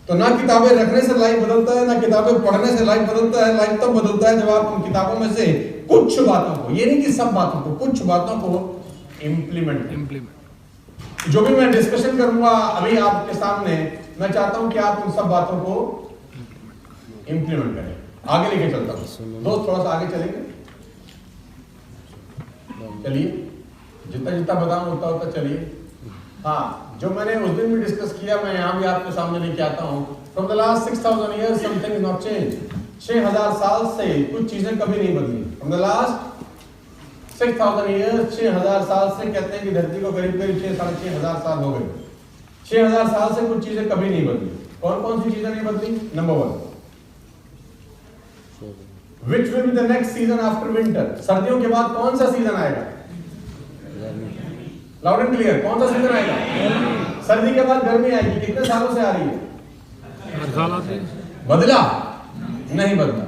तो ना किताबें रखने से लाइफ बदलता है, ना किताबें पढ़ने से लाइफ बदलता है। लाइफ तब बदलता है जब आप उन किताबों में से कुछ बातों को, ये नहीं कि सब बातों को, कुछ बातों को इम्प्लीमेंट। जो भी मैं डिस्कशन करूंगा अभी आपके सामने, मैं चाहता हूं कि आप उन सब बातों को इम्प्लीमेंट करें। आगे लेके चलता हूं दोस्त, थोड़ा सा आगे चलेंगे। चलिए, जितना जितना बताऊं उतना उतना चलिए। हाँ, जो मैंने उस दिन भी डिस्कस किया, मैं यहाँ भी आपके सामने लेके आता हूँ। From the last 6000 years something is not change. 6000 साल से कुछ चीजें कभी नहीं बदली। फ्रॉम द लास्ट 6000 years, 6000 साल से कहते हैं कि धरती को करीब करीब 6 साढ़े 6 हजार साल हो गए। 6000 साल से कुछ चीजें कभी नहीं बदली। कौन कौन सी चीजें नहीं बदली? Number 1, Which will be the next season after winter? सर्दियों के बाद कौन सा सीजन आएगा? लाउड एंड क्लियर, कौन सा सीजन आएगा? सर्दी के बाद गर्मी आएगी। कितने सालों से आ रही है? हर साल आती है। बदला? नहीं बदला।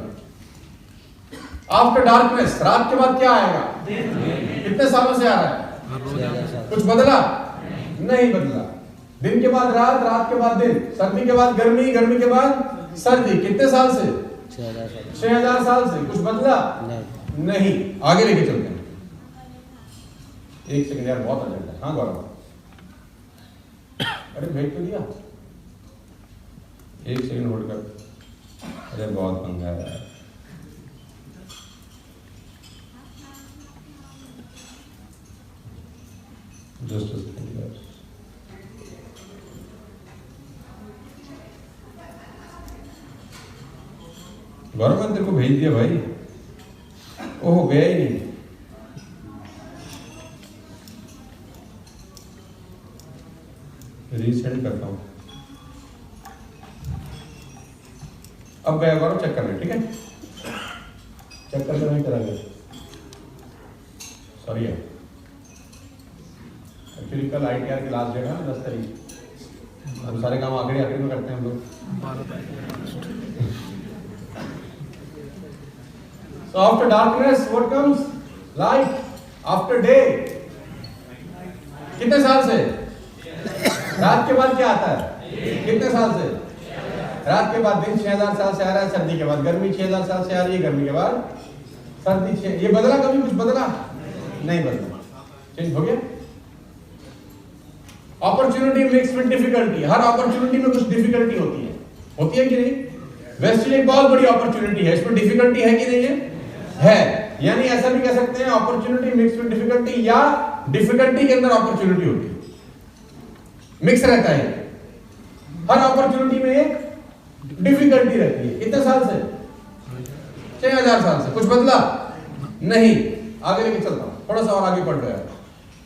आफ्टर डार्कनेस, रात के बाद क्या आएगा? कितने सालों से आ रहा है? कुछ बदला? नहीं बदला। दिन के बाद रात, रात के बाद दिन, सर्दी के बाद गर्मी, गर्मी के बाद सर्दी। कितने साल से? 6000 साल से। कुछ बदला? नहीं। आगे लेके चलते हैं। एक सेकंड यार, बहुत अर्जेंट है। हाँ गौरव, अरे भेज तो दिया, एक सेकंड होल्ड कर। अरे बहुत पंगा है यार। जस्ट अ सेकंड यार। गौरव, मैंने तेरे को भेज दिया भाई। ओह, गया ही नहीं। रीसेंड करता हूं। अब गया गौरव, चेक कर ले, ठीक है? चेक करके नहीं करा गया, सॉरी है। एक्चुअली कल ITR की लास्ट डेट है ना, 10 तारीख। हम सारे काम आखिरी आखिरी में करते हैं हम लोग। So after darkness, what comes? Light. After day. कितने साल से? रात के बाद क्या आता है? कितने साल से? रात के बाद दिन। 6000 साल से आ रहा है। सर्दी के बाद गर्मी 6000 साल से आ रही है। गर्मी के बाद सर्दी। ये बदला कभी? कुछ बदला? नहीं बदला। चेंज हो गया। Opportunity mix with difficulty. Her opportunity में कुछ डिफिकल्टी होती है कि नहीं? वेस्टर्न एक बहुत बड़ी अपॉर्चुनिटी है, इसमें डिफिकल्टी है कि नहीं है? यानी ऐसा भी कह सकते हैं अपॉर्चुनिटी मिक्स विद डिफिकल्टी, या डिफिकल्टी के अंदर अपॉर्चुनिटी होती है, मिक्स रहता है। हर अपॉर्चुनिटी में एक डिफिकल्टी रहती है। कितने साल से? 6000 साल से। कुछ बदला? नहीं। आगे लेके चलता हूं, थोड़ा सा और आगे पढ़ रहा है।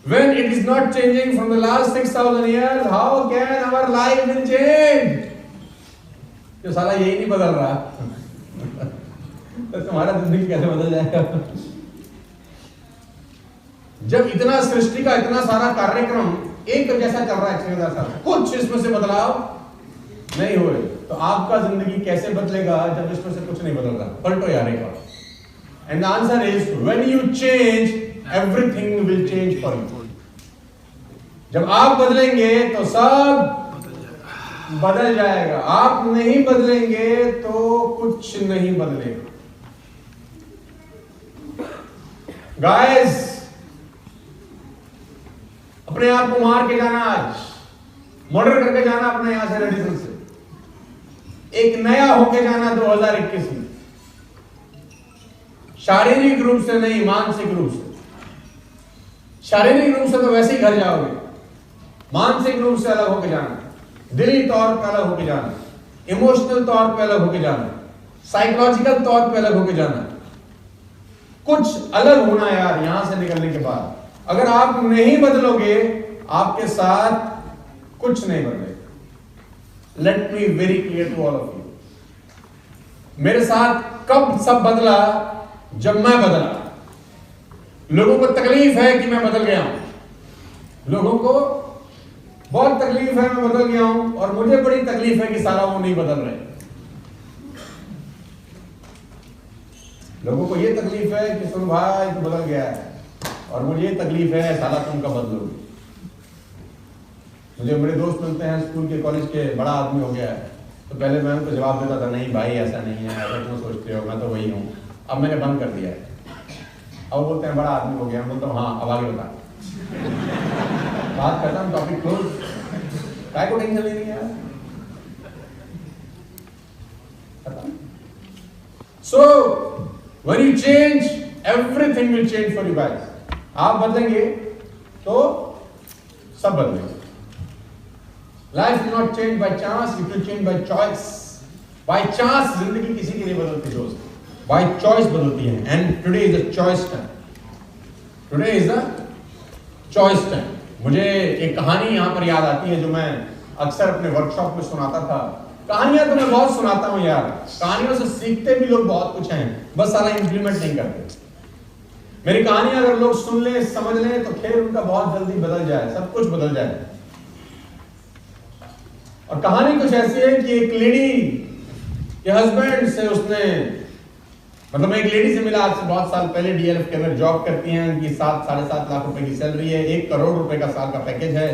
When it is not changing from the last 6000 years, how can our life will change? तो साला यही नहीं बदल रहा तो तुम्हारा जिंदगी कैसे बदल जाएगा? जब इतना सृष्टि का इतना सारा कार्यक्रम एक जैसा चल रहा है 6000 साल, कुछ इसमें से बदलाव नहीं हुए, तो आपका जिंदगी कैसे बदलेगा जब इसमें से कुछ नहीं बदल रहा? पलटो यार एक बार। And the answer is when you change, everything will change for you. जब आप बदलेंगे तो सब बदल जाएगा। आप नहीं बदलेंगे तो कुछ नहीं बदलेगा। गाइस, अपने आप को मार के जाना, आज मर्डर करके जाना अपने यहां से, रेडिसन से एक नया होके जाना 2021 में। शारीरिक रूप से नहीं, मानसिक रूप से। शारीरिक रूप से तो वैसे ही घर जाओगे, मानसिक रूप से अलग होके जाना, दिली तौर पर अलग होके जाना, इमोशनल तौर पे अलग होके जाना, साइकोलॉजिकल तौर पे अलग होके जाना। कुछ अलग होना यार यहां से निकलने के बाद। अगर आप नहीं बदलोगे, आपके साथ कुछ नहीं बदलेगा। Let me very clear to all of you. मेरे साथ कब सब बदला? जब मैं बदला। लोगों को तकलीफ है कि मैं बदल गया हूं, लोगों को बहुत तकलीफ है, मैं बदल गया हूं, और मुझे बड़ी तकलीफ है कि साला वो नहीं बदल रहे। लोगों को ये तकलीफ है कि सुन भाई तू बदल गया है, और मुझे ये तकलीफ है साला तुम कब बदलोगे। मुझे मेरे दोस्त मिलते हैं स्कूल के, कॉलेज के, बड़ा आदमी हो गया है, तो पहले मैं उनको जवाब देता था नहीं भाई ऐसा नहीं है, ऐसा क्यों सोचते हो, मैं तो वही हूँ। अब मैंने बंद कर दिया है। अब बोलते हैं बड़ा आदमी हो गया, मैं बोलता हूँ हाँ अब आगे बता। बात करता हूँ, टॉपिक क्लोज। काय को टेंशन लेनी है। So when you change everything will change for you guys. आप बदलेंगे तो सब बदलेंगे। Life will not change by chance, it will change by choice. By chance जिंदगी किसी की नहीं बदलती दोस्त, बाय चॉइस बदलती है। And today is the choice time, today is the choice time. मुझे एक कहानी यहाँ पर याद आती है जो मैं अक्सर अपने वर्कशॉप में सुनाता था। कहानियां तो मैं बहुत सुनाता हूँ यार, कहानियों से सीखते भी लोग बहुत कुछ हैं, बस सारा इंप्लीमेंट नहीं करते। मेरी कहानियां अगर लोग सुन ले, समझ ले, तो खेल उनका बहुत जल्दी बदल जाए, सब कुछ बदल जाए। और कहानी कुछ ऐसी है कि एक लेडी के हस्बैंड से उसने, मतलब मैं एक लेडी से मिला आज से बहुत साल पहले, डीएलएफ के अंदर जॉब करती हैं, उनकी 7-7.5 लाख रुपए की सैलरी है, 1 करोड़ रुपए का साल का पैकेज है।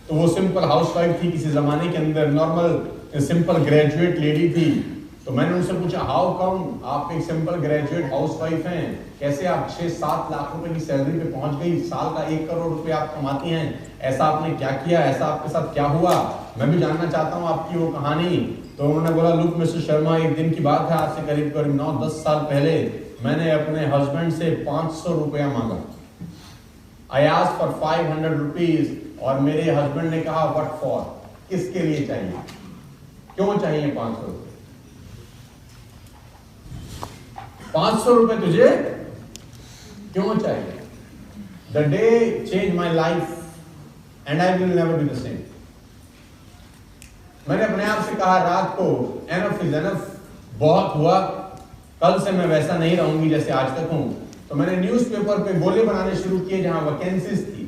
तो वो सिंपल हाउसवाइफ थी, किसी जमाने के अंदर नॉर्मल सिंपल ग्रेजुएट लेडी थी। तो मैंने उनसे पूछा हाउ कम आप एक सिंपल ग्रेजुएट हाउसवाइफ हैं, कैसे आप 6-7 लाख रुपए की सैलरी पे पहुंच गई, साल का 1 करोड़ रुपए आप कमाती हैं, ऐसा आपने क्या किया, ऐसा आपके साथ क्या हुआ, मैं भी जानना चाहता हूँ आपकी वो कहानी। तो उन्होंने बोला लुक मिस्टर शर्मा, एक दिन की बात है, आज से करीब 9-10 साल पहले मैंने अपने हस्बैंड से 500 रुपया मांगा। आई आस्क्ड फॉर 500 रुपीज, और मेरे हस्बैंड ने कहा व्हाट फॉर, किसके लिए चाहिए, क्यों चाहिए 500 रुपए, 500 रुपए तुझे क्यों चाहिए। The day change my life and I will never be the same. मैंने अपने आप से कहा रात को एनफ इज एनफ, बहुत हुआ, कल से मैं वैसा नहीं रहूंगी जैसे आज तक हूं। तो मैंने न्यूज़पेपर पे गोले बनाने शुरू किए जहां वैकेंसीज थी।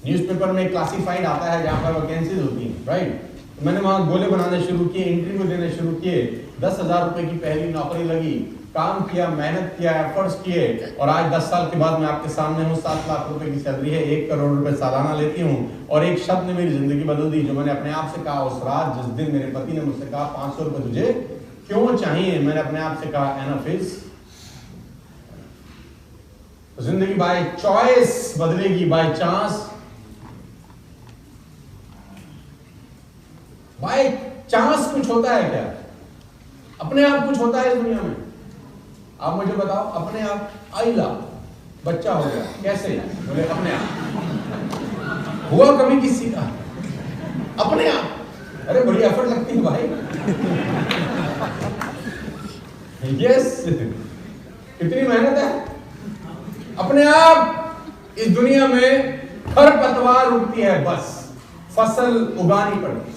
न्यूज़पेपर में क्लासिफाइड आता है जहां पर वैकेंसीज होती हैं, राइट। तो मैंने वहां गोले बनाने शुरू किए, इंटरव्यू देने शुरू किए, 10,000 रुपए की पहली नौकरी लगी, काम किया, मेहनत किया, एफर्ट्स किए, और आज 10 साल के बाद मैं आपके सामने हूँ। 7 लाख रुपए की सैलरी है, 1 करोड़ रुपए सालाना लेती हूँ, और एक शब्द ने मेरी जिंदगी बदल दी। जो मैंने अपने आप से कहा उस रात, जिस दिन मेरे पति ने मुझसे कहा 500 रुपए तुझे क्यों चाहिए, मैंने अपने आप से कहा एनफ इज। जिंदगी बाय चॉइस बदलेगी, बाय चांस। बाय चांस कुछ होता है क्या? अपने आप कुछ होता है इस दुनिया में? आप मुझे बताओ, अपने आप आइला बच्चा हो गया, कैसे? बोले अपने आप। हुआ कभी किसी का? अपने आप। अरे बड़ी एफर्ट लगती है भाई। यस, कितनी मेहनत है। अपने आप इस दुनिया में खरपतवार उगती है, बस फसल उगानी पड़ती है,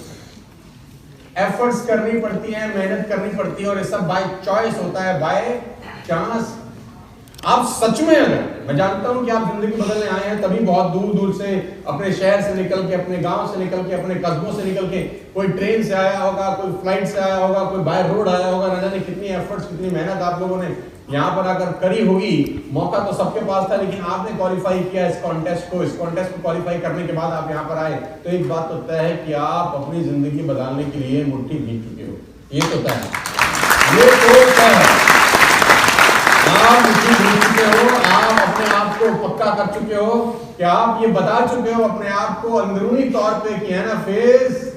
एफर्ट्स करनी पड़ती है, मेहनत करनी पड़ती है, और ये सब बाय चॉइस होता है, बाय चांस। आप सच में, अगर मैं जानता हूं कि आप जिंदगी बदलने आए हैं, तभी बहुत दूर दूर से, अपने शहर से निकल के, अपने गांव से निकल के, अपने कस्बों से निकल के, कोई ट्रेन से आया होगा, कोई फ्लाइट से आया होगा, कोई बाय रोड आया होगा, न जाने कितनी एफर्ट्स, कितनी मेहनत आप लोगों ने यहाँ पर आकर करी होगी। मौका तो सबके पास था, लेकिन आपने क्वालिफाई किया इस कॉन्टेस्ट को। इस कॉन्टेस्ट को क्वालिफाई करने के बाद आप यहाँ पर आए, तो एक बात तो तय है कि आप अपनी जिंदगी बदलने के लिए मुट्ठी भीग चुके हो। ये तो तय है, ये तो तय है। आप मुट्ठी भीग चुके हो, आप अपने आप को पक्का कर चुके हो कि आप ये बता चुके हो अपने आप को अंदरूनी तौर पे कि है ना फेस,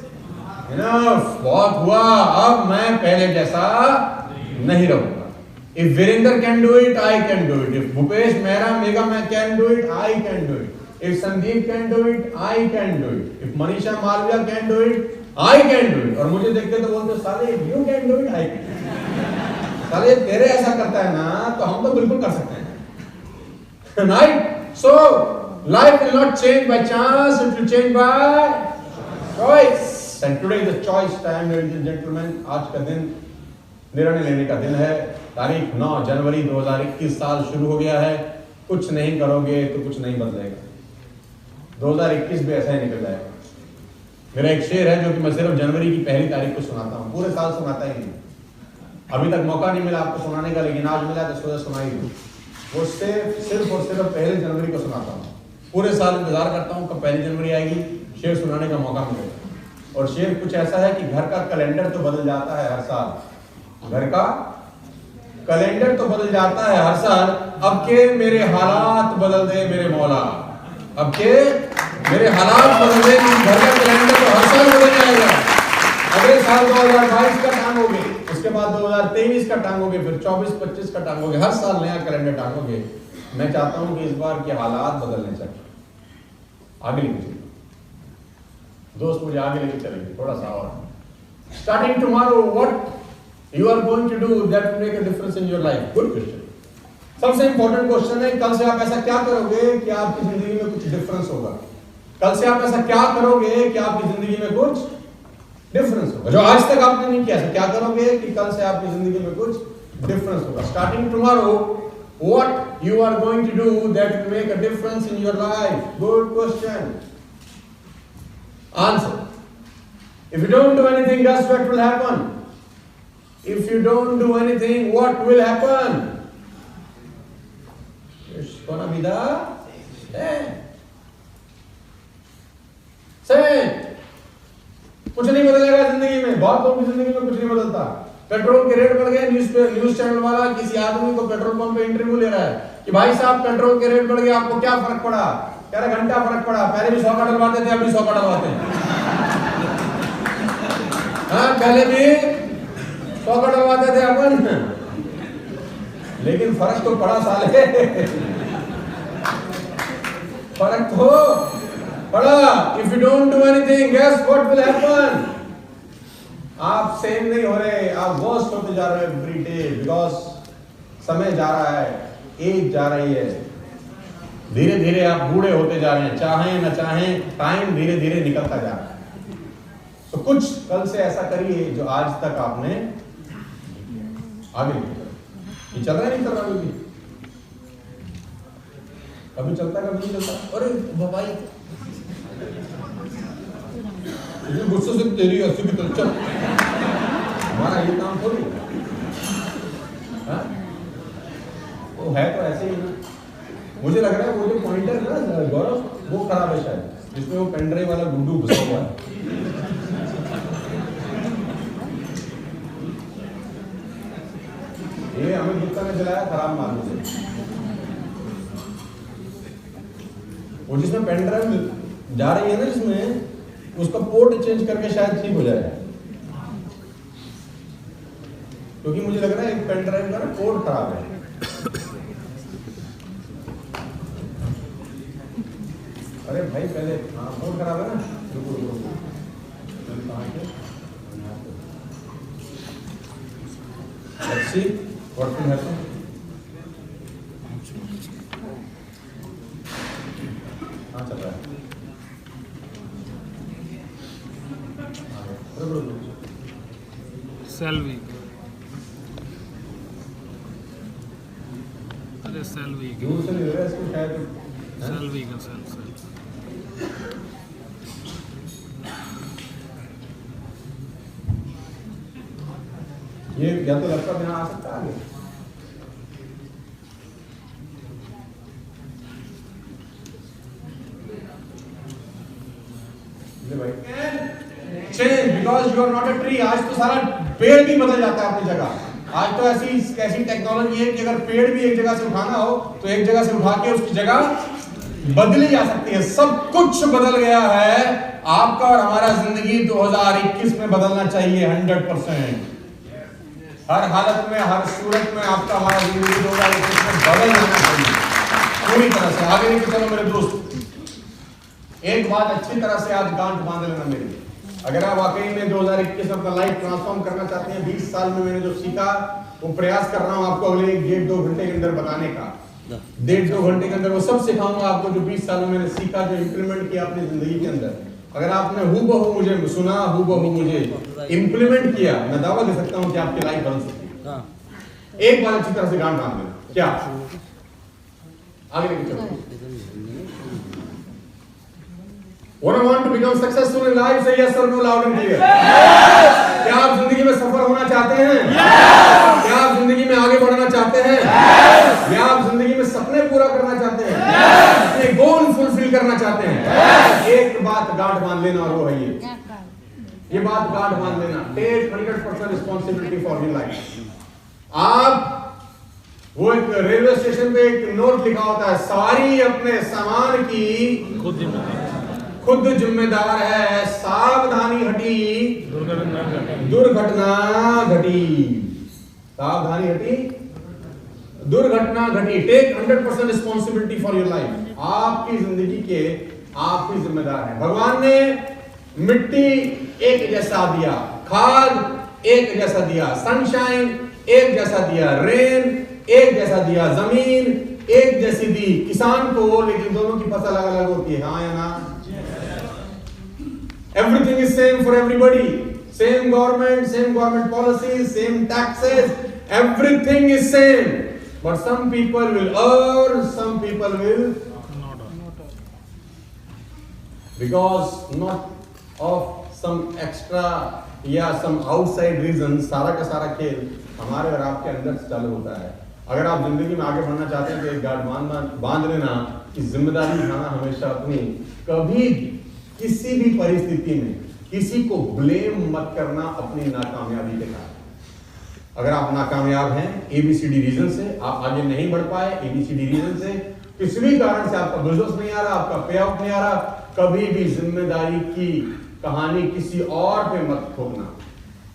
इनफ, बहुत हुआ, अब मैं पहले जैसा नहीं रहूंगा। If Virender can do it, I can do it. If Bhupesh Mehra Mega can do it, I can do it. If Sandeep can do it, I can do it. If Manisha Malviya can do it, I can do it. और मुझे देख के तो बोलते साले you can do it, I can do it. साले तेरे ऐसा करता है ना, तो हम तो बिल्कुल कर सकते हैं, right? So life will not change by chance; it will change by choice. And today is the choice time, ladies and gentlemen. आज का दिन निर्णय लेने का दिन है। तारीख 9 जनवरी 2021 साल शुरू हो गया है। कुछ नहीं करोगे तो कुछ नहीं बदलेगा। 2021 भी ऐसा ही निकल जाएगा। मेरा एक शेर है जो कि मैं सिर्फ जनवरी की पहली तारीख को सुनाता हूँ, पूरे साल सुनाता ही नहीं। अभी तक मौका नहीं मिला आपको सुनाने का, लेकिन आज मिला तो सोचा सुनाई दूं। वो सिर्फ और सिर्फ पहली जनवरी को सुनाता हूँ। पूरे साल इंतजार करता हूँ कब पहली जनवरी आएगी, शेर सुनाने का मौका मिलेगा। और शेर कुछ ऐसा है कि घर का कैलेंडर तो बदल जाता है हर साल, घर का कैलेंडर तो बदल जाता है हर साल, अब के मेरे हालात बदल दे मेरे मौला, अब के मेरे हालात बदल दे, घर का कैलेंडर तो हर साल बदल जाएगा। अगले साल 2022 का टांगोगे, उसके बाद 2023 का टांगोगे, फिर 24-25 का टांगोगे, हर साल नया कैलेंडर टांगोगे। मैं चाहता हूं कि इस बार के हालात बदलने चाहिए। आगे लेके दोस्त मुझे आगे लेके चलेंगे थोड़ा सा और। Starting tomorrow what you are going to do that will make a difference in your life. Good question, सबसे इंपॉर्टेंट क्वेश्चन है। कल से आप ऐसा क्या करोगे कि आपकी जिंदगी में कुछ डिफरेंस होगा? कल से आप ऐसा क्या करोगे कि आपकी जिंदगी में कुछ डिफरेंस होगा? जो आज तक आपने नहीं किया, क्या करोगे कि कल से आपकी जिंदगी में कुछ डिफरेंस होगा? Starting tomorrow what you are going to do that will make a difference in your life. Good question. Answer, if you don't do anything, guess what will happen? If you don't do anything, what will happen? It's gonna be the same. कुछ नहीं बदलेगा जिंदगी में। बहुत लोगों की जिंदगी में कुछ नहीं बदलता। पेट्रोल के रेट बढ़ गए, न्यूज चैनल वाला किसी आदमी को पेट्रोल पंप पे इंटरव्यू ले रहा है कि भाई साहब पेट्रोल के रेट बढ़ गए, आपको क्या फर्क पड़ा? कह रहा घंटा फर्क पड़ा, पहले भी 100 का डलवाते थे, अभी 100 का डलवाते हैं। हाँ, पहले भी 100 का डलवाते थे अपन, लेकिन फर्क तो पड़ा साले, फर्क तो पड़ा। If you don't do anything, guess what will happen? आप सेम नहीं हो रहे, आप वर्स्ट होते जा रहे हो एवरी डे, बिकॉज समय जा रहा है, एज जा रही है, धीरे धीरे आप बूढ़े होते जा रहे हैं, चाहें न चाहें टाइम धीरे धीरे निकलता जा रहा है। तो कुछ कल से ऐसा करिए जो आज तक आपने आगे नहीं किया। ये चल रहा है, नहीं चल रहा? कभी चलता, कभी नहीं चलता। अरे भाई गुस्से से तेरी अस्सी की तरफ चल, हमारा ये काम थोड़ी है। वो है तो ऐसे ही ना। मुझे लग रहा है वो जो पॉइंटर है ना गौरव, वो खराब है शायद, जिसमें वो पेनड्राइव वाला गुड्डू घुसा हुआ है। ये हमें गुप्ता ने जलाया खराब मालूम से। वो जिसमें पेनड्राइव जा रही है ना, जिसमें उसका पोर्ट चेंज करके शायद ठीक हो जाएगा, क्योंकि मुझे लग रहा है एक पेनड्राइव का ना पोर्ट खराब है। अरे भाई पहले हाँ पोर्ट खराब है ना, let's see what will happen. हाँ चल रहा है। सेल्वी, अरे सेल्वी दूर से नहीं हो रहा है इसको शायद, सेल्वी का सेल ये या तो लैपटॉप यहाँ आ सकता है आगे। Because you are not a tree. आज तो सारा पेड़ भी बदल जाता है अपनी जगह। आज तो ऐसी टेक्नोलॉजी है कि अगर पेड़ भी एक जगह से उठाना हो तो एक जगह से उठा के उसकी जगह बदली जा सकती है। सब कुछ बदल गया है। आपका और हमारा जिंदगी 2021 में बदलना चाहिए 100%। हर हालत में, हर सूरत में आपका हमारा जिंदगी 2021 में बदल जाना चाहिए पूरी तरह से। आगे लेके चलो मेरे दोस्त। एक बात अच्छी तरह से आज गांठ बांध लेना मेरी, अगर आप वाकई में 2021 अपना लाइफ ट्रांसफॉर्म करना चाहते हैं, 20 साल में मैंने जो सीखा वो प्रयास कर रहा हूं आपको अगले 1-2 घंटे के अंदर बताने का। 1.5-2 घंटे के अंदर वो सब सिखाऊंगा आपको जो 20 साल में मैंने सीखा, जो इंप्लीमेंट किया अपनी जिंदगी के अंदर। अगर आपने हूबहू मुझे सुना, हूबहू मुझे इंप्लीमेंट किया, मैं दावा दे सकता हूं कि आपकी लाइफ बदल सकती है। एक बार अच्छी तरह से गांठ बांध लेना। क्या आगे लेके चलो। What I want to become successful in life? Say yes or no loud and clear. क्या आप जिंदगी में सफल होना चाहते हैं? क्या आप जिंदगी में आगे बढ़ना चाहते हैं? क्या आप जिंदगी में सपने पूरा करना चाहते हैं? अपने गोल फुलफिल करना चाहते हैं? एक बात गांठ बांध लेना, और वो है ये बात गांठ बांध लेना, take 100% responsibility for your life. आप वो एक रेलवे स्टेशन पे एक नोट लिखा होता है, सवारी अपने सामान की खुद जिम्मेदार है, सावधानी हटी दुर्घटना घटी, सावधानी हटी दुर्घटना घटी। Take 100% responsibility for your life. आपकी जिंदगी के आप ही जिम्मेदार हैं। भगवान ने मिट्टी एक जैसा दिया, खाद एक जैसा दिया, सनशाइन एक जैसा दिया, रेन एक जैसा दिया, जमीन एक जैसी दी किसान को, लेकिन दोनों की फसल अलग अलग होती है, हाँ या ना? Everything is same for everybody. Same government policies, same taxes, everything is same. But some people will earn, some people will not. Because not of some extra या some outside reason, सारा का सारा खेल हमारे और आपके अंदर से चालू होता है। अगर आप जिंदगी में आगे बढ़ना चाहते हैं तो एक गांठ बांध लेना कि जिम्मेदारी उठाना हमेशा अपनी, कभी भी किसी भी परिस्थिति में किसी को ब्लेम मत करना अपनी नाकामयाबी के कारण। अगर आप नाकामयाब हैं ABCD रीजन से, आप आगे नहीं बढ़ पाए ABCD रीजन से, किसी भी कारण से आपका बिजनेस नहीं आ रहा, आपका पे आउट नहीं आ रहा, कभी भी जिम्मेदारी की कहानी किसी और पे मत थोपना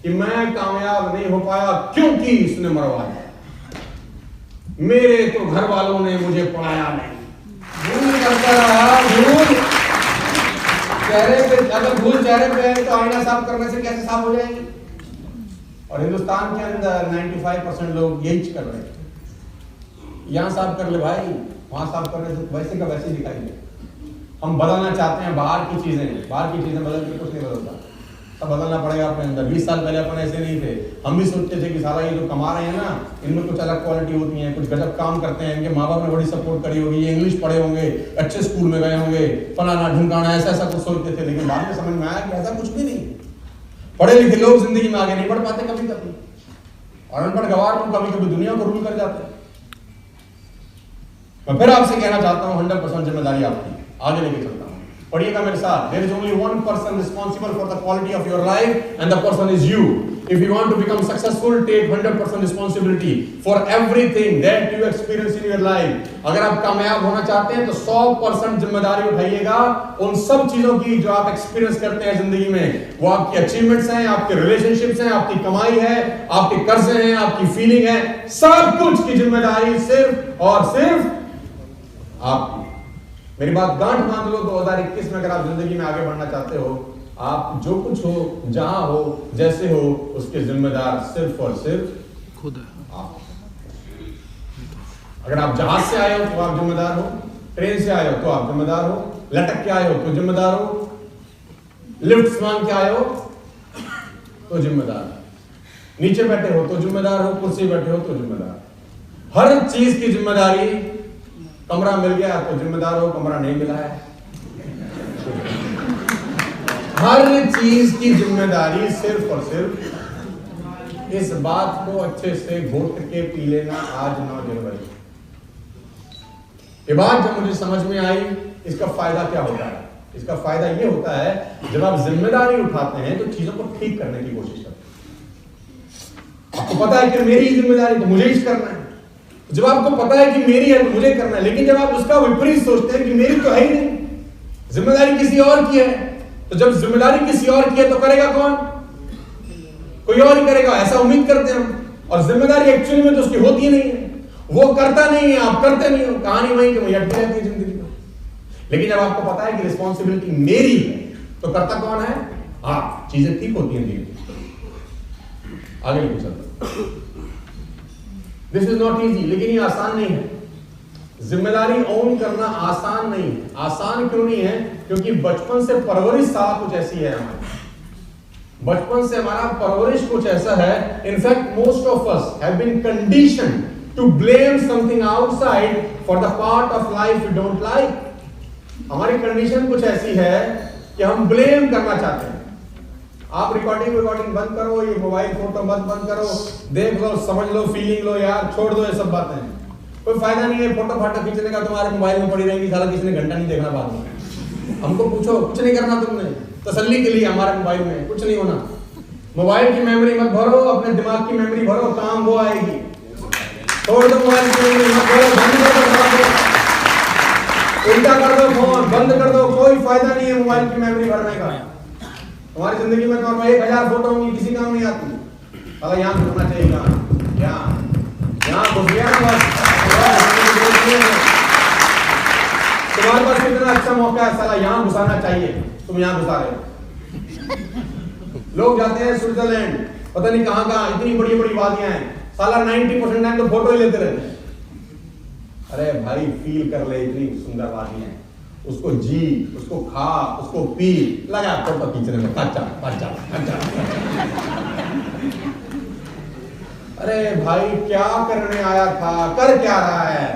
कि मैं कामयाब नहीं हो पाया क्योंकि इसने मरवाया, मेरे तो घर वालों ने मुझे पढ़ाया नहीं। भूल करता रहा, भूल चेहरे पे, अगर भूल चेहरे पे है तो आईना साफ करने से कैसे साफ हो जाएगी? और हिंदुस्तान के अंदर 95% लोग यही कर रहे हैं। यहाँ साफ कर ले भाई, वहां साफ करने से वैसे का वैसे दिखाई दे। हम बदलना चाहते हैं बाहर की चीजें बदल के कुछ नहीं बदलता, सब बदलना पड़ेगा अपने अंदर। 20 साल पहले अपन ऐसे नहीं थे, हम भी सोचते थे कि सारा ये जो कमा रहे हैं ना, इनमें कुछ अलग क्वालिटी होती है, कुछ गजब काम करते हैं, इनके माँ बाप ने बड़ी सपोर्ट करी होगी, ये इंग्लिश पढ़े होंगे, अच्छे स्कूल में गए होंगे, फलाना ढिमकाना, ऐसा कुछ सोचते थे। लेकिन बाद में समझ में आया कि ऐसा कुछ भी नहीं। पढ़े लिखे लोग जिंदगी में आगे नहीं बढ़ पाते कभी कभी, और अनपढ़ गवार लोग कभी कभी दुनिया को रूल कर जाते हैं। मैं फिर आपसे कहना चाहता हूँ 100% जिम्मेदारी आपकी, आगे लेके चलता हूँ। पढ़िएगा मेरे साथ। There is only one person responsible for the quality of your life, and the person is you. If you want to become successful, take 100% responsibility for everything that you experience in your life. अगर आप कामयाब होना चाहते हैं तो 100% जिम्मेदारी उठाइएगा उन सब चीजों की जो आप एक्सपीरियंस करते हैं जिंदगी में। वो आपकी अचीवमेंट्स हैं, आपके रिलेशनशिप्स हैं, आपकी कमाई है, आपके कर्जे हैं, आपकी फीलिंग है, सब कुछ की जिम्मेदारी सिर्फ और सिर्फ आपकी। मेरी बात गांठ बांध लो, 2021 में अगर आप जिंदगी में आगे बढ़ना चाहते हो, आप जो कुछ हो, जहां हो, जैसे हो, उसके जिम्मेदार सिर्फ और सिर्फ खुद है आप। अगर आप जहाज से आए हो तो आप जिम्मेदार हो, ट्रेन से आए हो तो आप जिम्मेदार हो, लटक के आए हो तो जिम्मेदार हो, लिफ्ट मांग के आए हो तो जिम्मेदार, नीचे बैठे हो तो जिम्मेदार हो, कुर्सी बैठे हो तो जिम्मेदार। हर चीज की जिम्मेदारी। कमरा मिल गया तो जिम्मेदार हो, कमरा नहीं मिला है, हर चीज की जिम्मेदारी सिर्फ और सिर्फ। इस बात को अच्छे से घोट के पी लेना आज 9 जनवरी। ये बात जब मुझे समझ में आई, इसका फायदा क्या होता है? इसका फायदा ये होता है जब आप जिम्मेदारी उठाते हैं तो चीजों को ठीक करने की कोशिश करते हैं। आपको पता है कि मेरी जिम्मेदारी तो मुझे ही करना है। जब आपको पता है कि मेरी है तो मुझे करना है, लेकिन जब आप उसका विपरीत सोचते हैं कि मेरी तो है ही नहीं, जिम्मेदारी किसी और की है, तो जब जिम्मेदारी किसी और की है तो करेगा कौन? कोई और ही करेगा, ऐसा उम्मीद करते हैं हम। और जिम्मेदारी एक्चुअली में तो उसकी होती ही नहीं है, वो करता नहीं है, आप करते नहीं हो, कहानी वही कि वही अटकी रहती है जिंदगी में। लेकिन जब आपको पता है कि रिस्पॉन्सिबिलिटी मेरी है तो करता कौन है? आप। चीजें ठीक होती हैं धीरे। आगे लेके चलते। दिस इज नॉट इजी, लेकिन ये आसान नहीं है। जिम्मेदारी ओन करना आसान नहीं है। आसान क्यों नहीं है? क्योंकि बचपन से परवरिश सारा कुछ ऐसी है हमारी। बचपन से हमारा परवरिश कुछ ऐसा है। In fact most of us have been conditioned to blame something outside for the part of life we don't like. हमारी कंडीशन कुछ ऐसी है कि हम ब्लेम करना चाहते हैं। आप रिकॉर्डिंग बंद करो, ये मोबाइल फोटो बंद करो, देख लो, समझ लो, फीलिंग लो यार, छोड़ दो ये सब बातें, कोई फायदा नहीं है। फोटो फाटो खींचने का तुम्हारे मोबाइल में पड़ी रहेगी, सारा किसी ने घंटा नहीं देखना बाद में। हमको पूछो, कुछ नहीं करना तुमने, तसल्ली के लिए हमारे मोबाइल में कुछ नहीं होना। मोबाइल की मेमोरी मत भरो, अपने दिमाग की मेमोरी भरो, काम वो आएगी। छोड़ दो मोबाइल की मेमोरी मत भरो, बंद कर दो, उल्टा कर दो फोन, बंद कर दो, कोई फायदा नहीं है मोबाइल की मेमोरी भरने का। हमारी जिंदगी में तो 1000 फोटो होंगी, किसी काम नहीं आती। अगर यहाँ घुसना चाहिए, यहाँ घुस गया ना बस। तुम्हारे पास कितना अच्छा मौका है, साला यहाँ घुसाना चाहिए, तुम यहाँ घुसा रहे हो। लोग जाते हैं स्विट्जरलैंड, पता नहीं कहाँ इतनी बड़ी बड़ी वादियां हैं, साला 90% टाइम तो फोटो ही लेते रहते हैं। अरे भाई फील कर ले, इतनी सुंदर वादियां, उसको जी, उसको खा, उसको पी, लगा फोटो खींचने में, अच्छा। अरे भाई क्या करने आया था, कर क्या रहा है?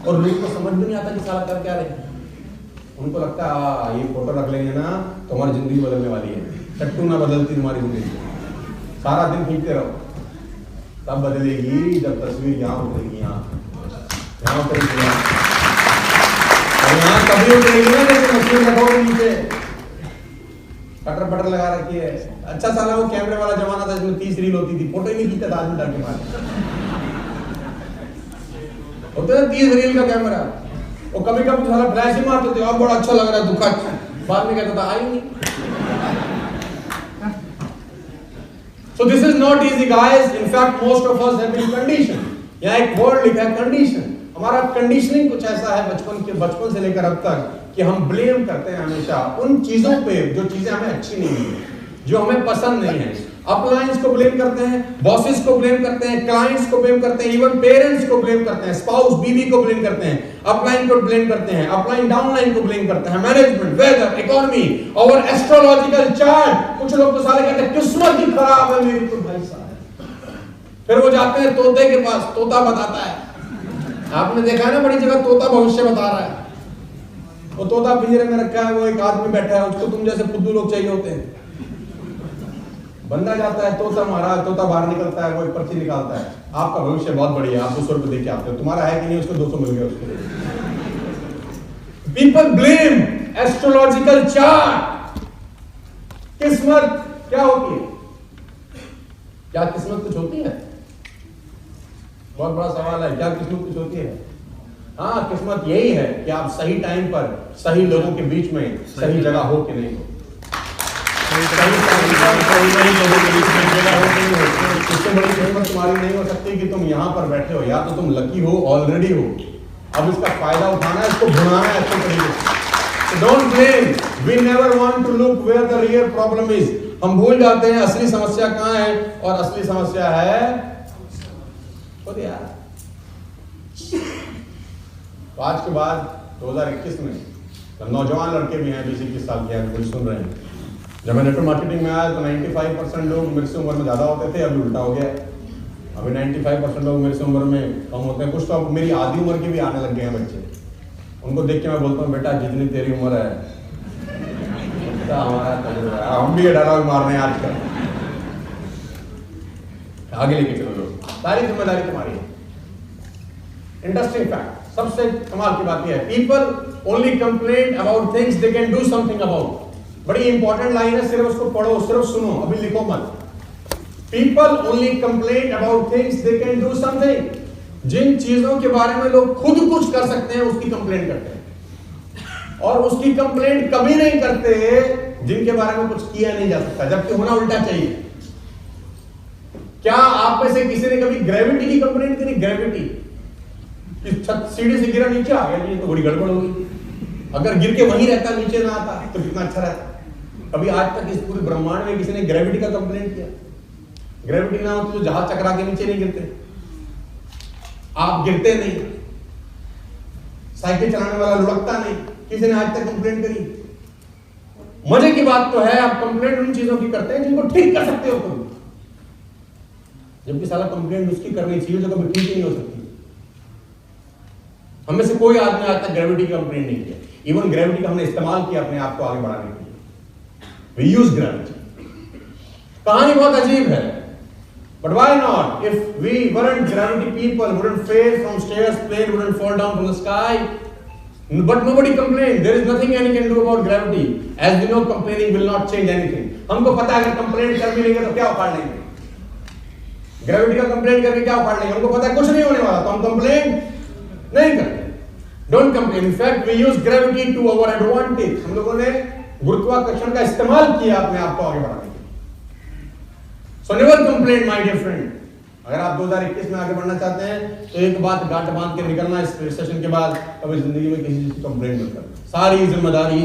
और लोग को समझ में नहीं आता कि साला कर क्या रहे। उनको लगता है ये फोटो रख लेंगे ना तो हमारी जिंदगी बदलने वाली है। टट्टू ना बदलती तुम्हारी जिंदगी, सारा दिन खींचते रहो, तब बदलेगी जब तस्वीर यहाँ उतरेगी, यहाँ उतरेगी, यहाँ कभी उतरेगी ना जैसे मशीन रखोगे नीचे, कटर पटर लगा रखी है। अच्छा साला वो कैमरे वाला जमाना था जिसमें 30 रील होती थी, फोटो ही नहीं खींचता था आदमी डर के मारे। होते थे 30 रील का कैमरा, वो कभी कभी साला फ्लैश ही मारते थे, अब बड़ा अच्छा लग रहा है, दुखा, बाद में कहता था आई नहीं। So this is not easy guys, in fact most of us have been conditioned। यहाँ एक वर्ड लिखा है कंडीशन। हमारा कंडीशनिंग कुछ ऐसा है बचपन से लेकर अब तक कि हम ब्लेम करते हैं हमेशा उन चीजों पे जो चीजें हमें अच्छी नहीं है, जो हमें पसंद नहीं है। अपलायंस को ब्लेम करते हैं, बॉसेस को ब्लेम करते हैं, क्लाइंट्स को ब्लेम करते हैं, इवन पेरेंट्स को ब्लेम करते हैं, स्पाउस बीवी को ब्लेम करते हैं, अपलाइन को ब्लेम करते हैं, अपलाइन डाउनलाइन को ब्लेम करते हैं, मैनेजमेंट, वेदर, इकोनॉमी और एस्ट्रोलॉजिकल चार्ट। कुछ लोग तो साले कहते हैं किस्मत ही खराब है मेरी, तो भाई साहब फिर वो जाते हैं तोते के पास, तोता बताता है। आपने देखा है ना बड़ी जगह तोता भविष्य बता रहा है। वो तोता पिंजरे में रखा है, वो एक आदमी बैठा है, उसको तुम जैसे फुद्दू लोग चाहिए होते हैं। बंदा जाता है, तोता महाराज, तोता बाहर निकलता है, वो एक पर्ची निकालता है, आपका भविष्य बहुत बढ़िया, आप 200 रुपए देके आते हो, तुम्हारा है कि नहीं, उसको 200 मिल गया उसको। People blame astrological chart. किस्मत क्या होती है? क्या किस्मत कुछ होती है? बहुत बड़ा सवाल है, क्या किस्मत कुछ होती है? हाँ, किस्मत यही है कि आप सही टाइम पर सही लोगों के बीच में सही जगह हो कि नहीं हो। इससे बड़ी किस्मत तुम्हारी नहीं हो सकती कि तुम यहाँ पर बैठे हो, या तो तुम लकी हो, ऑलरेडी हो, अब इसका फायदा उठाना है, इसको भुनाना है अच्छे तरीके से। Don't blame, we never want to look where the real problem is. हम भूल जाते हैं असली समस्या कहाँ है, और असली समस्या है खुद यार। तो आज के बाद 2021 में नौजवान लड़के भी हैं 20-21 साल के हैं, कुछ सुन रहे हैं। जब मैं नेटवर्क मार्केटिंग में आया तो 95% लोग मेरे से उम्र में ज़्यादा होते थे, अभी उल्टा हो गया। अभी 95% लोग मेरे से उम्र में कम होते हैं। कुछ तो मेरी आधी उम्र के भी आने लग गए हैं बच्चे। उनको देख के मैं बोलता हूँ, बेटा जितनी तेरी उम्र है हमारा हम भी ये डायलॉग मारने हैं आजकल, आगे लेके चलो लोग, सारी जिम्मेदारी तुम्हारी है। इंटरेस्टिंग फैक्ट, सबसे कमाल की बात यह है, people only complain about things they can do something about. बड़ी इंपॉर्टेंट लाइन है, सिर्फ उसको पढ़ो, सिर्फ सुनो, अभी लिखो मत। People only complain about things they can do something. जिन चीजों के बारे में लोग खुद कुछ कर सकते हैं उसकी कंप्लेन करते हैं, और उसकी कंप्लेन कभी नहीं करते जिनके बारे में कुछ किया नहीं जा सकता, जबकि होना उल्टा चाहिए। क्या आप में से किसी ने कभी ग्रेविटी की कंप्लेन करी? ग्रेविटी, छत सीढ़ी से गिरा नीचे आ गया, ये तो बड़ी गड़बड़ हो गई। अगर गिर के वहीं रहता, नीचे ना आता तो कितना अच्छा रहता। कभी आज तक इस पूरे ब्रह्मांड में किसी ने ग्रेविटी का कंप्लेन किया? ग्रेविटी ना होती तो जहाज चकरा के नीचे नहीं गिरते, आप गिरते नहीं, साइकिल चलाने वाला लुढ़कता नहीं, किसी ने आज तक कंप्लेन करी? मजे की बात तो है, आप कंप्लेन उन चीजों की करते हैं जिनको ठीक कर सकते हो तुम, जबकि साला कंप्लेन उसकी करनी चाहिए जो कभी ठीक ही नहीं हो सकती। हम में से कोई आदमी आज तक ग्रेविटी का कंप्लेंट नहीं किया। इवन ग्रेविटी का हमने इस्तेमाल किया अपने आप को आगे बढ़ाने के लिए। We use gravity. कहानी बहुत अजीब है, but why not? If we weren't gravity people, wouldn't fail from stairs, plane wouldn't fall down from the sky. But nobody complained. There is nothing any can do about gravity. As we know, complaining will not change anything. हमको पता है अगर complaint कर भी लेंगे तो क्या उखाड़ लेंगे? ग्रेविटी का कंप्लेंट करके क्या उखाड़ लेंगे? हमको पता है कुछ नहीं होने वाला, तो हम कंप्लेंट नहीं करते। Don't complain. In fact, we use gravity to our advantage. हम लोगों ने गुरुत्वाकर्षण का इस्तेमाल किया अपने आप को आगे बढ़ाने के लिए। So never complain, my dear friend. अगर आप 2021 में आगे बढ़ना चाहते हैं तो एक बात गांठ बांध के निकलना इस सेशन के बाद, कभी जिंदगी में किसी चीज की कंप्लेंट मत करना। सारी जिम्मेदारी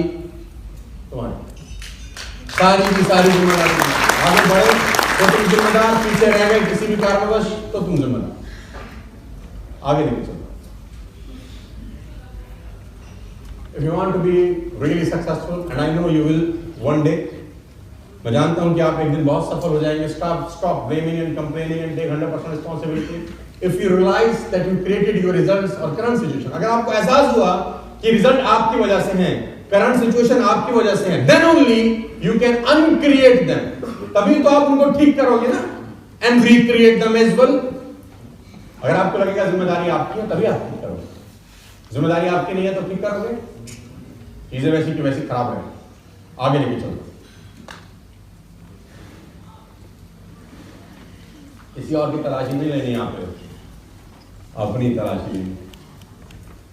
तुम्हारी, सारी की सारी जिम्मेदारी तुम्हारी। आगे बढ़े तो तुम जिम्मेदार, पीछे रह गए किसी भी कारणवश तो तुम जिम्मेदार। आगे लेके चलो। If you want to be really successful, and I know you will one day, मैं जानता हूं कि आप एक दिन बहुत सफल हो जाएंगे। Stop blaming and complaining and take 100% responsibility. If you realize that you created your results or current situation, अगर आपको एहसास हुआ कि रिजल्ट आपकी वजह से हैं, करंट सिचुएशन आपकी वजह से है, then only you can uncreate them. तभी तो आप उनको ठीक करोगे ना, and recreate them as well. अगर आपको लगेगा जिम्मेदारी आपकी है तभी आप ठीक करोगे, जिम्मेदारी आपकी नहीं है तो ठीक करोगे, चीजें वैसी की वैसी खराब है। आगे लेके चलो। किसी और की तलाशी नहीं लेनी, यहाँ पे अपनी तलाशी लेनी।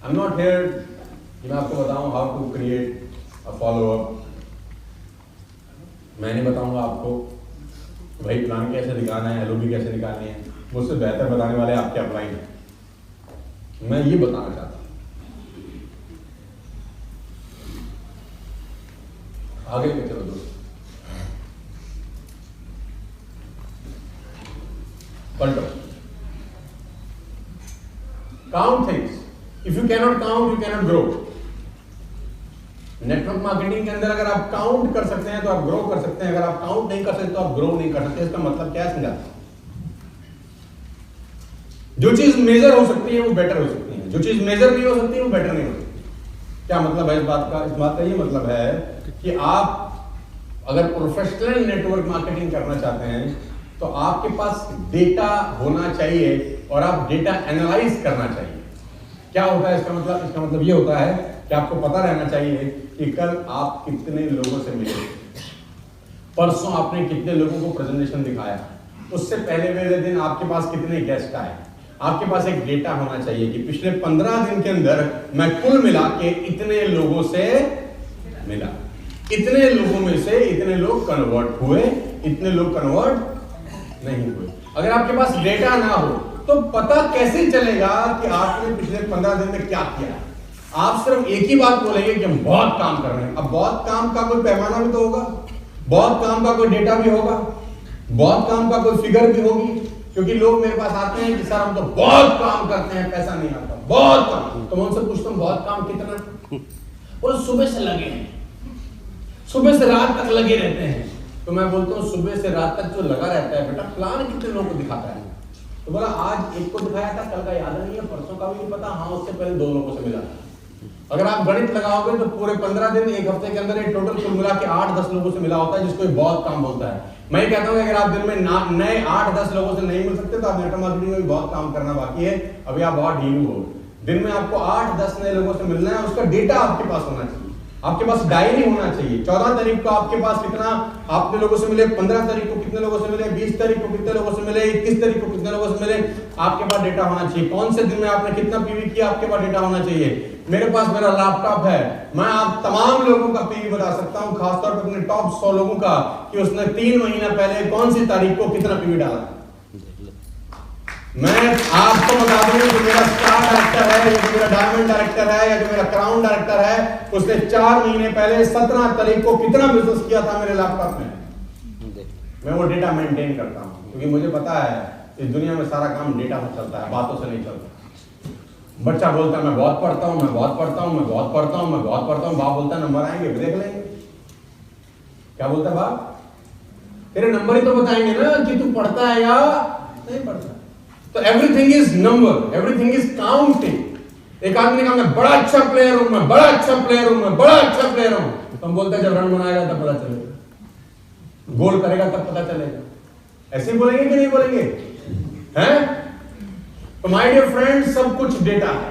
आई एम नॉट हियर कि मैं आपको बताऊं how to create a follow up. मैं नहीं बताऊंगा आपको भाई प्लान कैसे दिखाना है, एलओबी कैसे निकालनी है। मुझसे बेहतर बताने वाले आपके अपलाइन हैं। मैं ये बताना चाहता हूं। आगे के चलो दोस्तों, पलटो। Count things. If you cannot count, you cannot grow. Network marketing के अंदर अगर आप काउंट कर सकते हैं तो आप ग्रो कर सकते हैं, अगर आप काउंट नहीं कर सकते तो आप ग्रो नहीं कर सकते। इसका मतलब क्या है समझाता हूं। जो चीज मेजर हो सकती है वो बेटर हो सकती है, जो चीज मेजर नहीं हो सकती वो बेटर नहीं हो सकती। क्या मतलब है इस बात का? इस बात का ये मतलब है कि आप अगर प्रोफेशनल नेटवर्क मार्केटिंग करना चाहते हैं तो आपके पास डेटा होना चाहिए और आप डेटा एनालाइज करना चाहिए। क्या होता है इसका मतलब? इसका मतलब ये होता है कि आपको पता रहना चाहिए कि कल आप कितने लोगों से मिले, परसों आपने कितने लोगों को प्रेजेंटेशन दिखाया, उससे पहले वाले दिन आपके पास कितने गेस्ट आए। आपके पास एक डेटा होना चाहिए कि पिछले 15 दिन के अंदर मैं कुल मिला के इतने लोगों से मिला, इतने लोगों में से इतने लोग कन्वर्ट हुए, इतने लोग कन्वर्ट नहीं हुए। अगर आपके पास डेटा ना हो तो पता कैसे चलेगा कि आपने पिछले 15 दिन में क्या किया? आप सिर्फ एक ही बात बोलेंगे कि हम बहुत काम कर रहे हैं। अब बहुत काम का कोई पैमाना भी तो होगा, बहुत काम का कोई डेटा भी होगा, बहुत काम का कोई फिगर भी होगी। क्योंकि लोग मेरे पास आते हैं कि सर हम तो बहुत काम करते हैं, पैसा नहीं आता, बहुत काम। तो मैं उनसे पूछता हूँ बहुत काम कितना? वो सुबह से लगे हैं, सुबह से रात तक लगे रहते हैं। तो मैं बोलता हूँ सुबह से रात तक जो लगा रहता है बेटा, प्लान कितने लोगों को दिखाता है? तो बोला आज एक को दिखाया था, कल का याद नहीं है, परसों का भी नहीं पता, हाँ उससे पहले 2 लोगों से मिला था। अगर आप गणित लगाओगे तो पूरे 15 दिन एक हफ्ते के अंदर एक टोटल कुल मिला के 8-10 लोगों से मिला होता है, जिसको बहुत काम बोलता है। मैं कहता हूँ अगर आप दिन में नए 8-10 लोगों से नहीं मिल सकते तो आप नेटवर्क मार्केटिंग में भी बहुत काम करना बाकी है, अभी आप बहुत ढीलू हो। दिन में आपको 8-10 नए लोगों से मिलना है, उसका डेटा आपके पास होना चाहिए, आपके पास डायरी होना चाहिए। 14 तारीख को आपके पास कितना आपने लोगों से मिले, 15 तारीख को कितने लोगों से मिले, 20 तारीख को कितने लोगों से मिले, 21 तारीख को कितने लोगों से मिले, आपके पास डेटा होना चाहिए। कौन से दिन में आपने कितना पीवी किया, आपके पास डेटा होना चाहिए। मेरे पास मेरा लैपटॉप है, मैं आप तमाम लोगों का पीवी बता सकता हूं, खासतौर पर अपने टॉप 100 लोगों का, कि उसने 3 महीना पहले कौन सी तारीख को कितना पीवी डाला। मैं आपको बता दूं जो मेरा स्टार डायरेक्टर है, जो मेरा डायमंड डायरेक्टर है, या जो मेरा क्राउन डायरेक्टर है, उसने 4 महीने पहले 17 तारीख को कितना बिजनेस किया था मेरे लैपटॉप में। मैं वो डेटा मेंटेन करता हूं क्योंकि मुझे पता है इस दुनिया में सारा काम डेटा से चलता है, बातों से नहीं चलता। बच्चा बोलता है मैं बहुत पढ़ता हूं, मैं बहुत पढ़ता हूं, मैं बहुत पढ़ता हूं, मैं बहुत पढ़ता हूं। बाप बोलता है नंबर आएंगे देख लेंगे। क्या बोलता है बाप? तेरे नंबर ही तो बताएंगे ना कि तू पढ़ता है या नहीं पढ़ता। तो everything is number, everything is counting. एक आदमी ने कहा मैं बड़ा अच्छा प्लेयर हूं, मैं बड़ा अच्छा प्लेयर हूं, मैं बड़ा अच्छा प्लेयर हूं। तो हम बोलते हैं जब रन बनाएगा तब पता चलेगा, गोल करेगा तब पता चलेगा। ऐसे बोलेंगे कि नहीं बोलेंगे? हैं? तो माय डियर फ्रेंड्स, सब कुछ डेटा है।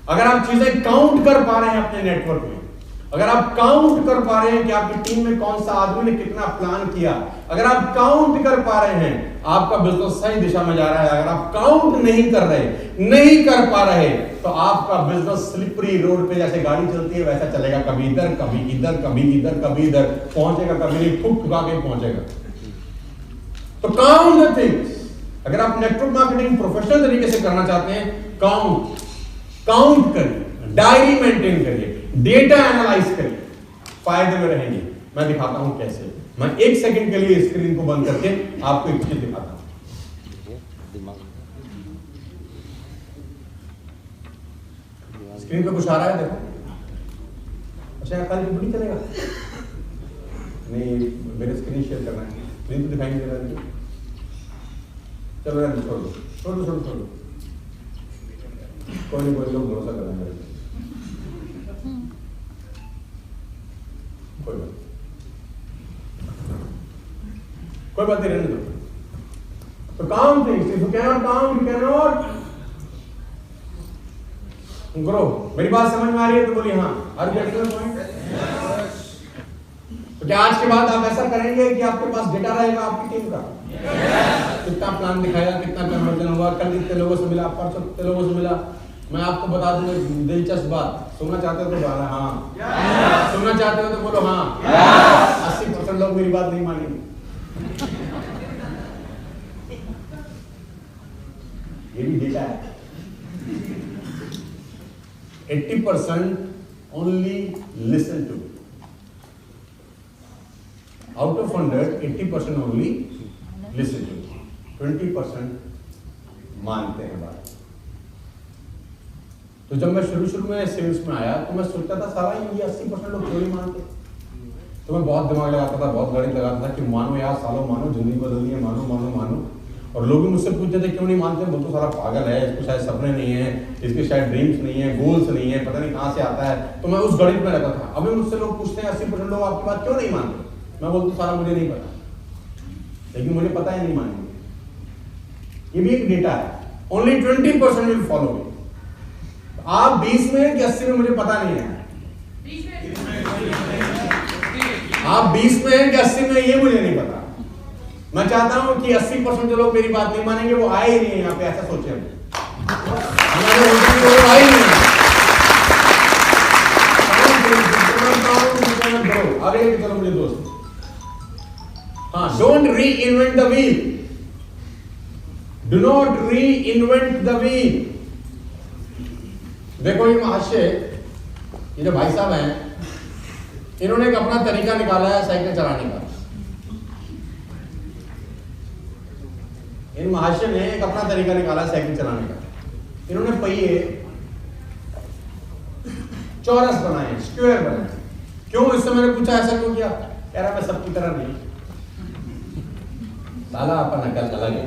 अगर आप चीजें काउंट कर पा रहे हैं अपने नेटवर्क में, अगर आप काउंट कर पा रहे हैं कि आपकी टीम में कौन सा आदमी ने कितना प्लान किया, अगर आप काउंट कर पा रहे हैं, आपका बिजनेस सही दिशा में जा रहा है। अगर आप काउंट नहीं कर रहे, नहीं कर पा रहे, तो आपका बिजनेस स्लिपरी रोड पे जैसे गाड़ी चलती है वैसा चलेगा, कभी इधर कभी इधर कभी इधर कभी इधर, पहुंचेगा कभी नहीं, ठुक ठुका के पहुंचेगा। तो काउंट द थिंग्स। अगर आप नेटवर्क मार्केटिंग प्रोफेशनल तरीके से करना चाहते हैं, काउंट करिए, डायरी मेंटेन करिए, डेटा एनालाइज करिए, फायदे में रहेंगे। मैं दिखाता हूं कैसे। मैं 1 सेकंड के लिए स्क्रीन को बंद करके आपको एक चीज दिखाता हूं। स्क्रीन पे कुछ आ रहा है, देखो। अच्छा, कल भी चलेगा नहीं, मेरे स्क्रीन शेयर करना है, स्क्रीन तो दिखाई नहीं दे रहा है। चलो यार, छोड़ दो। कोई नहीं, कोई लोग भरोसा कर रहे हैं, कोई बात नहीं, रहने दो। तो count things, if you cannot count, you cannot grow. मेरी बात समझ में आ रही है तो बोलिए हाँ। हर पॉइंट। तो क्या आज के बाद आप ऐसा करेंगे कि आपके पास डेटा रहेगा आपकी टीम का? कितना प्लान दिखाया, कितना कन्वर्जन हुआ, कल कितने लोगों से मिला, परसों कितने लोगों से मिला। मैं आपको बता दूंगा दिलचस्प बात, सुनना चाहते हो तो बोलो हाँ, सुनना चाहते हो तो बोलो हाँ। 80% लोग मेरी बात नहीं मानेंगे। ये भी डेटा है। 80% only listen to. Out of 100, 80% only listen to, 20% मानते हैं बात। तो जब मैं शुरू में सेल्स में आया तो मैं सोचता था सारा ये 80% लोग क्यों नहीं मानते। तो मैं बहुत दिमाग लगाता था, बहुत गणित लगाता था कि मानो यार, सालों मानो, जिंदगी बदलनी है, मानो मानो मानो। और लोग भी मुझसे पूछते थे क्यों नहीं मानते, बोल तो सारा पागल है, इसको शायद सपने नहीं है, इसके शायद ड्रीम्स नहीं है, गोल्स नहीं है, पता नहीं कहाँ से आता है। तो मैं उस गणित में रहता था। अभी मुझसे लोग पूछते हैं 80% लोग आपकी बात क्यों नहीं मानते, मैं बोलता सारा मुझे नहीं पता, लेकिन मुझे पता है नहीं मानेंगे। ये भी एक डेटा है। Only 20% will follow me. आप 20 में कि 80 में मुझे पता नहीं है। आप 20 में हैं कि 80 में, ये मुझे नहीं पता। मैं चाहता हूं कि 80% जो लोग मेरी बात नहीं मानेंगे वो आए ही नहीं है यहाँ पे, ऐसा सोचे हम। आए ही नहीं। आगे चलो मुझे दोस्त। हाँ, डोंट री invent the wheel. Do not री इन्वेंट द व्हील। देखो ये महाशय, ये जो भाई साहब हैं, इन्होंने एक अपना तरीका निकाला है साइकिल चलाने का। इन महाशय ने एक अपना तरीका निकाला है साइकिल चलाने का। इन्होंने पहिए चौरस बनाए, स्क्वायर बनाए। क्यों? इससे मैंने पूछा ऐसा क्यों किया? कह रहा मैं सबकी तरह नहीं, साला अपन अकल अलग है,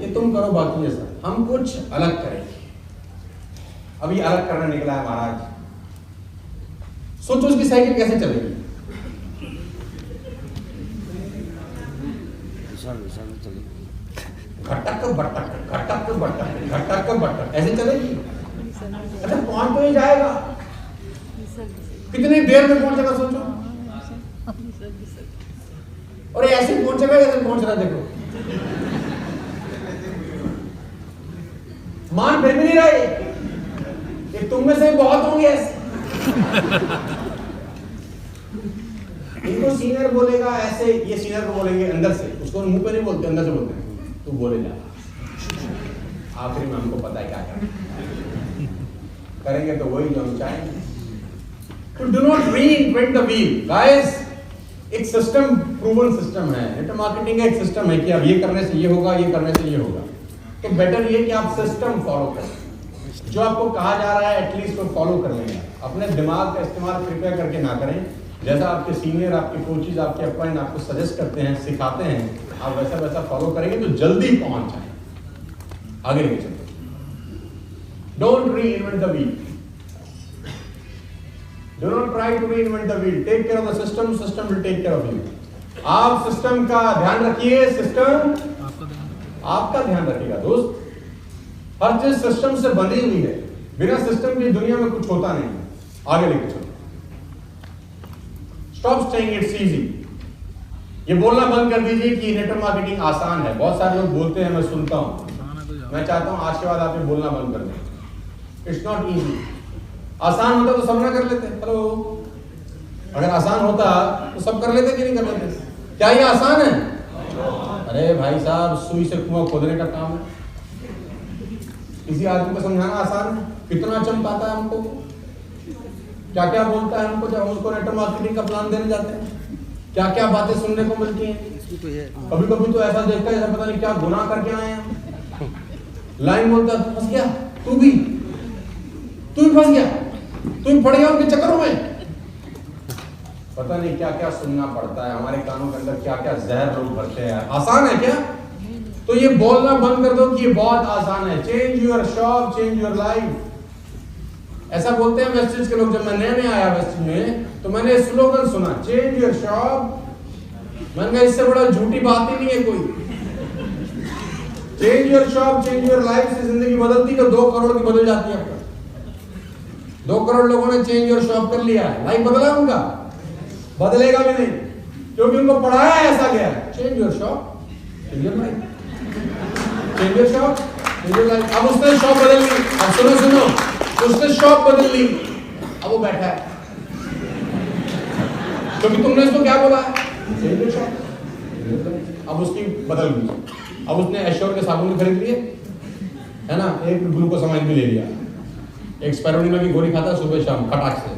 ये तुम करो बाकी जैसा, हम कुछ अलग करेंगे। अभी अलग करना निकला है महाराज। सोचो उसकी साइकिल कैसे चलेगी। घटक बटक घटक बटक घटक बटक ऐसे चलेगी। अच्छा, पहुंच तो ही जाएगा, कितनी देर में पहुंचेगा सोचो। और ऐसे पहुंचेगा, ऐसे पहुंच रहा देखो। मान फिर भी नहीं रहे। ये तुम में से बहुत होंगे ऐसे। इनको सीनियर बोलेगा ऐसे, ये सीनियर को बोलेंगे अंदर से, उसको मुंह पे नहीं बोलते, अंदर से बोलते हैं तू बोले जा। आखिरी में हमको पता है क्या करना करेंगे, तो वही जो हम चाहेंगे। तो do not reinvent the wheel guys. एक सिस्टम, प्रूवन सिस्टम है। नेटवर्क मार्केटिंग का एक सिस्टम है कि अब ये करने से ये होगा, ये करने से ये होगा। तो बेटर ये कि आप सिस्टम फॉलो करें। जो आपको कहा जा रहा है एटलीस्ट वो फॉलो कर लेंगे। अपने दिमाग का इस्तेमाल कृपया करके ना करें। जैसा आपके सीनियर, आपके कोचेज, आपके अपॉइंट आपको सजेस्ट करते हैं, सिखाते हैं, आप वैसा वैसा फॉलो करेंगे तो जल्दी पहुंच जाए, आगे लेके चलते। Don't reinvent the wheel. Do not try to reinvent the wheel. Take care of the system. System will take care of you. आप सिस्टम का ध्यान रखिए. सिस्टम आपका ध्यान रखेगा. दोस्त, हर चीज सिस्टम से बनी हुई है. बिना सिस्टम की दुनिया में कुछ होता नहीं. आगे लेके चलो. Stop saying it's easy. ये बोलना बंद कर दीजिए कि नेटवर्क मार्केटिंग आसान है. बहुत सारे लोग बोलते हैं, मैं सुनता हूं. मैं चाहता हूं आज के बाद आप ये बोलना बंद कर दें. It's not easy. आसान होता तो सब ना कर लेते. हेलो, अगर आसान होता तो सब कर लेते कि नहीं कर लेते? क्या ये आसान है? अरे भाई साहब, सुई से कुआं खोदने का काम है. किसी आदमी को समझाना आसान है? कितना चमकाता है हमको, क्या क्या बोलता है हमको जब हम उसको नेटवर्क मार्केटिंग का प्लान देने जाते हैं. क्या क्या बातें सुनने को मिलती हैं. कभी कभी तो ऐसा देखता है जैसा पता नहीं क्या गुनाह करके आए हैं. लाइन बोलता है, फंस गया तू भी फंस गया, तू भी पड़ गया उनके चक्करों में. पता नहीं क्या क्या सुनना पड़ता है. हमारे कानों के अंदर क्या क्या जहर लोग भरते हैं. आसान है क्या? तो ये बोलना बंद कर दो कि ये बहुत आसान है. Change your shop, change your life. ऐसा बोलते हैं वेस्टेज के लोग. जब मैं नया नया आया वेस्टेज में तो मैंने स्लोगन सुना, चेंज योर शॉप. मैंने कहा इससे बड़ा झूठी बात ही नहीं है कोई. Change your shop, change your life से जिंदगी बदलती तो 2 करोड़ की बदल जाती है. 2 करोड़ लोगों ने चेंज योर शॉप कर लिया है. लाइफ बदला उनका? बदलेगा भी नहीं, क्योंकि उनको पढ़ाया ऐसा गया है. Change your shop, change your life. Change your shop, change your life. अब उसने शॉप बदल ली. अब सुनो, उसने शॉप बदल ली. अब वो बैठा है क्योंकि तुमने इसको क्या बोला है? Change your shop. अब उसकी बदल गई. अब उसने एश्योर के साबुन खरीद लिए, है ना, एक ग्लूकोसामाइन भी ले लिया, एक स्पाइरुलिना की गोली खाता सुबह शाम फटाक से.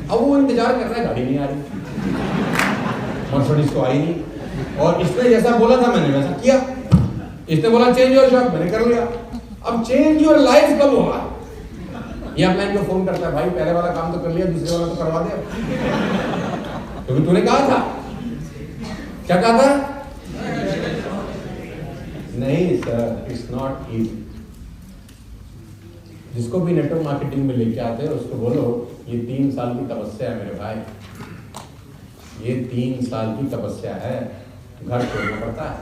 अब वो इंतजार कर रहा है, गाड़ी नहीं आ रही, मर्सिडीज तो आई नहीं. और इसने जैसा बोला था मैंने वैसा किया. इसने बोला चेंज योर शॉप, मैंने कर लिया. अब चेंज योर लाइफ कब होगा? ये अपलाइन को फोन करता है, भाई पहले वाला काम तो कर लिया, दूसरे वाला तो करवा दे. क्योंकि तूने कहा था. क्या कहा था? नहीं सर, इट्स नॉट इजी. जिसको भी नेटवर्क मार्केटिंग में लेके आते हैं उसको बोलो ये 3 साल की तपस्या है मेरे भाई. ये 3 साल की तपस्या है. घर छोड़ना पड़ता है,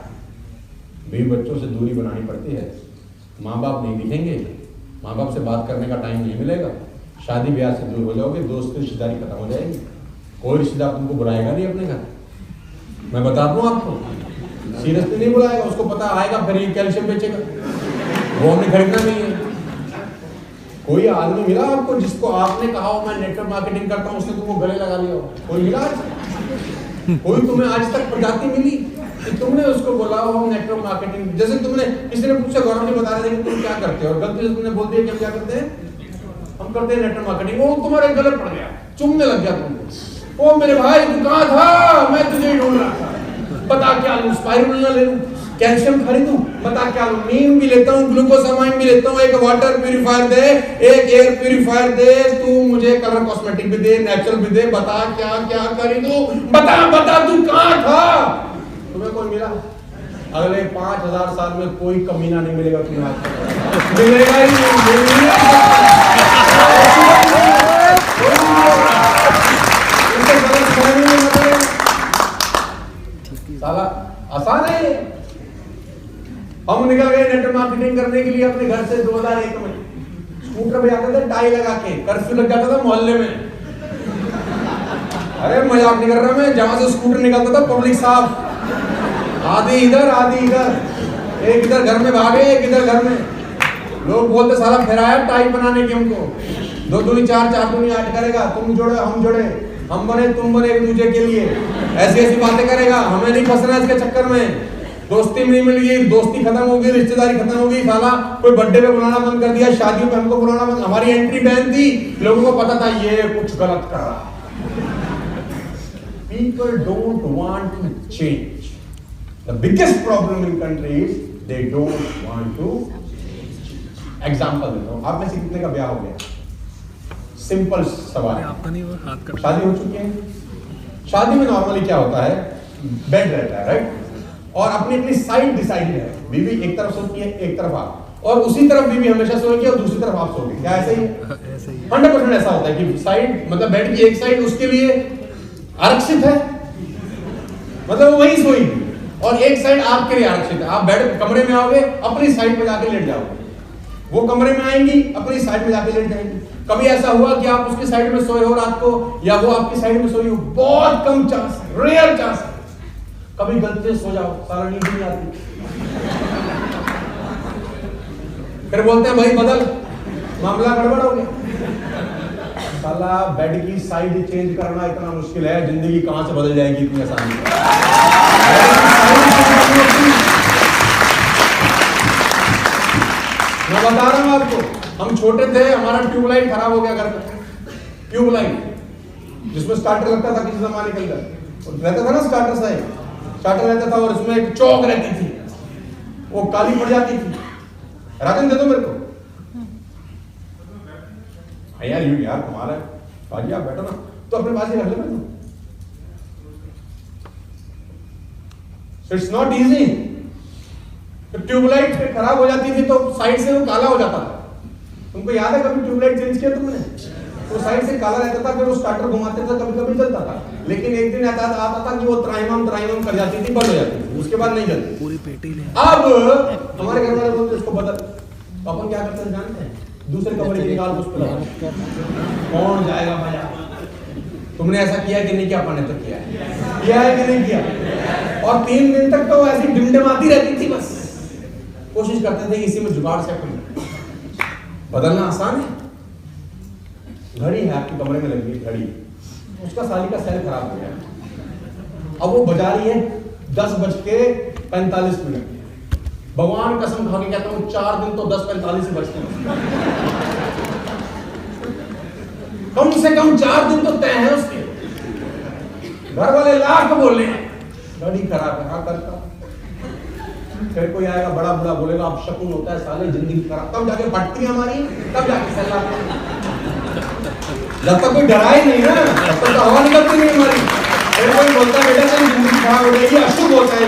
बीवी बच्चों से दूरी बनानी पड़ती है, माँ बाप नहीं दिखेंगे, माँ बाप से बात करने का टाइम नहीं मिलेगा, शादी ब्याह से दूर हो जाओगे, दोस्त रिश्तेदारी खत्म हो जाएगी, कोई रिश्तेदार तुमको बुलाएगा नहीं अपने घर. मैं बता दूं आपको, सीरियसली नहीं बुलाएगा. उसको पता आएगा फिर ये कैल्शियम बेचेगा, वो हमने खरीदना नहीं है. कोई आदमी मिला आपको जिसको आपने कहा हो मैं नेटवर्क मार्केटिंग करता हूं, उसने तुमको गले लगा लिया हो? कोई मिला आज? कोई तुम्हें आज तक प्रजाति मिली कि तुमने उसको बोला हो हम नेटवर्क मार्केटिंग? जैसे तुमने किसी ने पूछा, गौरव जी बता रहे थे कि तुम क्या करते हो, और गलती से तुमने बोल दिया कि हम क्या करते हैं, हम करते हैं नेटवर्क मार्केटिंग. वो तुम्हारे गले पड़ गया, चुमने लग गया तुमको. ओ मेरे भाई तू कहाँ था, मैं तुझे ढूंढ रहा था. बता क्या लूं, स्पाइरुलिना ले लूं, कैल्शियम खरीदूं, बता क्या लूं, नीम भी लेता हूं, ग्लूकोसामाइन भी लेता हूं, एक वाटर प्यूरिफायर दे, एक एयर प्यूरिफायर दे, तू मुझे कलर कॉस्मेटिक भी दे, नेचुरल भी दे. बता क्या क्या खरीदूं, बता तू कहां था. तुम्हें कोई मिला? अगले 5000 साल में कोई कमीना नहीं मिलेगा तुम्हें. आज मिलेगा ही नहीं. साला आसान है. हम निकल गए नेटवर्क मार्केटिंग करने के लिए अपने घर से 2001 में. स्कूटर पे जाते थे टाई लगा के, कर्फ्यू लग जाता था मोहल्ले में. अरे मजाक नहीं कर रहा मैं. जहां से स्कूटर निकलता था पब्लिक साहब, आधी इधर आधी इधर, एक इधर घर में भागे, एक इधर घर में. लोग बोलते साला फिर आया टाई बनाने की हमको. 2 दूनी 4, 4 दूनी 8 करेगा. तुम जोड़े हम जोड़े, हम बने तुम बने एक दूसरे के लिए. ऐसी ऐसी बातें करेगा. हमें नहीं फंसना इसके चक्कर में. दोस्ती नहीं मिल गई, दोस्ती खत्म हो गई, रिश्तेदारी खत्म हो गई. साला कोई बर्थडे पे बुलाना बंद कर दिया, शादियों पे हमको बुलाना बंद. हमारी एंट्री बैन थी, लोगों को पता था ये कुछ गलत कर रहा. People don't want to change. The biggest problem in country is they don't want to. Example देता हूँ. आप में से कितने का ब्याह हो गया? सिंपल सवाल. आपका नहीं, वो हाथ का. शादी हो चुकी है. शादी में नॉर्मली क्या होता है, बेड रहता है, राइट, और अपनी अपनी साइड डिसाइड है. बीवी एक तरफ सोती है, एक तरफ आप. और उसी तरफ बीवी हमेशा सोएगी और दूसरी तरफ आप सोओगे। क्या ऐसे ही है? 100% ऐसा होता है कि साइड मतलब बेड की एक साइड उसके लिए आरक्षित है, मतलब वो वहीं सोएगी, और एक साइड आपके लिए आरक्षित है। आप बेड कमरे में आओगे, अपनी साइड पे जाके लेट जाओगे, वो कमरे में आएंगी, अपनी साइड में जाके लेट जाएंगी। कभी ऐसा हुआ कि आप उसकी साइड में सोए हो रात को, या वो आपकी साइड में सोई हो? बहुत कम चांस है, रेयर चांस है। कभी गलती से सो जाओ, सारा नींद नहीं आती, फिर बोलते हैं भाई बदल, मामला गड़बड़ हो गया। साला बेड की साइड चेंज करना इतना मुश्किल है, जिंदगी कहां से बदल जाएगी इतनी आसानी से। मैं बता रहा हूं आपको, हम छोटे थे, हमारा ट्यूबलाइट खराब हो गया घर में, ट्यूबलाइट जिसमें स्टार्टर लगता था किसी जमाने के अंदर, रहता था ना स्टार्टर स्टार्टर रहता था, और उसमें एक चौक रहती थी, वो काली पड़ जाती थी। राजन दे दो मेरे को। यार तुम्हारा भाजी आप बैठो ना, तो अपने पास ही रख ले। It's not easy. ट्यूबलाइट खराब हो जाती थी तो साइड से वो काला हो जाता था। तुमको याद है कभी ट्यूबलाइट चेंज किया तुमने? तो साइड से काला रहता था, फिर वो स्टार्टर घुमाते थे, कभी कभी चलता था, लेकिन एक दिन आता था कि वो त्राइमम कर जाती थी, बंद हो जाती थी, उसके बाद नहीं चलती पूरी पेटी। अब हमारे घर वाले बोलते इसको बदल, तो अपन क्या करते हैं जानते हैं? दूसरे कमरे की निकाल उस पर कौन जाएगा मजा। तुमने ऐसा किया कि नहीं किया? अपन ने तो किया है कि नहीं किया? और 3 दिन तक तो ऐसी डिमडमाती रहती थी, बस कोशिश करते थे इसी में जुगाड़ से अपन बदलना आसान है। घड़ी है आपके कमरे में लगी घड़ी, उसका साली का सेल खराब हो गया, अब वो बजा रही है 10:45। भगवान कसम खा के कहता हूं 4 दिन तो 10:45 से बचते हैं, कम से कम 4 दिन तो तय है उसके। घर वाले लाख बोले घड़ी खराब है, हाँ करता। फिर कोई आएगा बड़ा बुरा बोलेगा अब शकुन होता है साले, जिंदगी खराब, तब जाके फटती हमारी, तब जाके सलाह। जब तक कोई डराए नहीं ना, तब तक हवा निकलती नहीं हमारी। फिर कोई बोलता है बेटा तेरी जिंदगी खराब हो जाएगी, अशुभ होता है,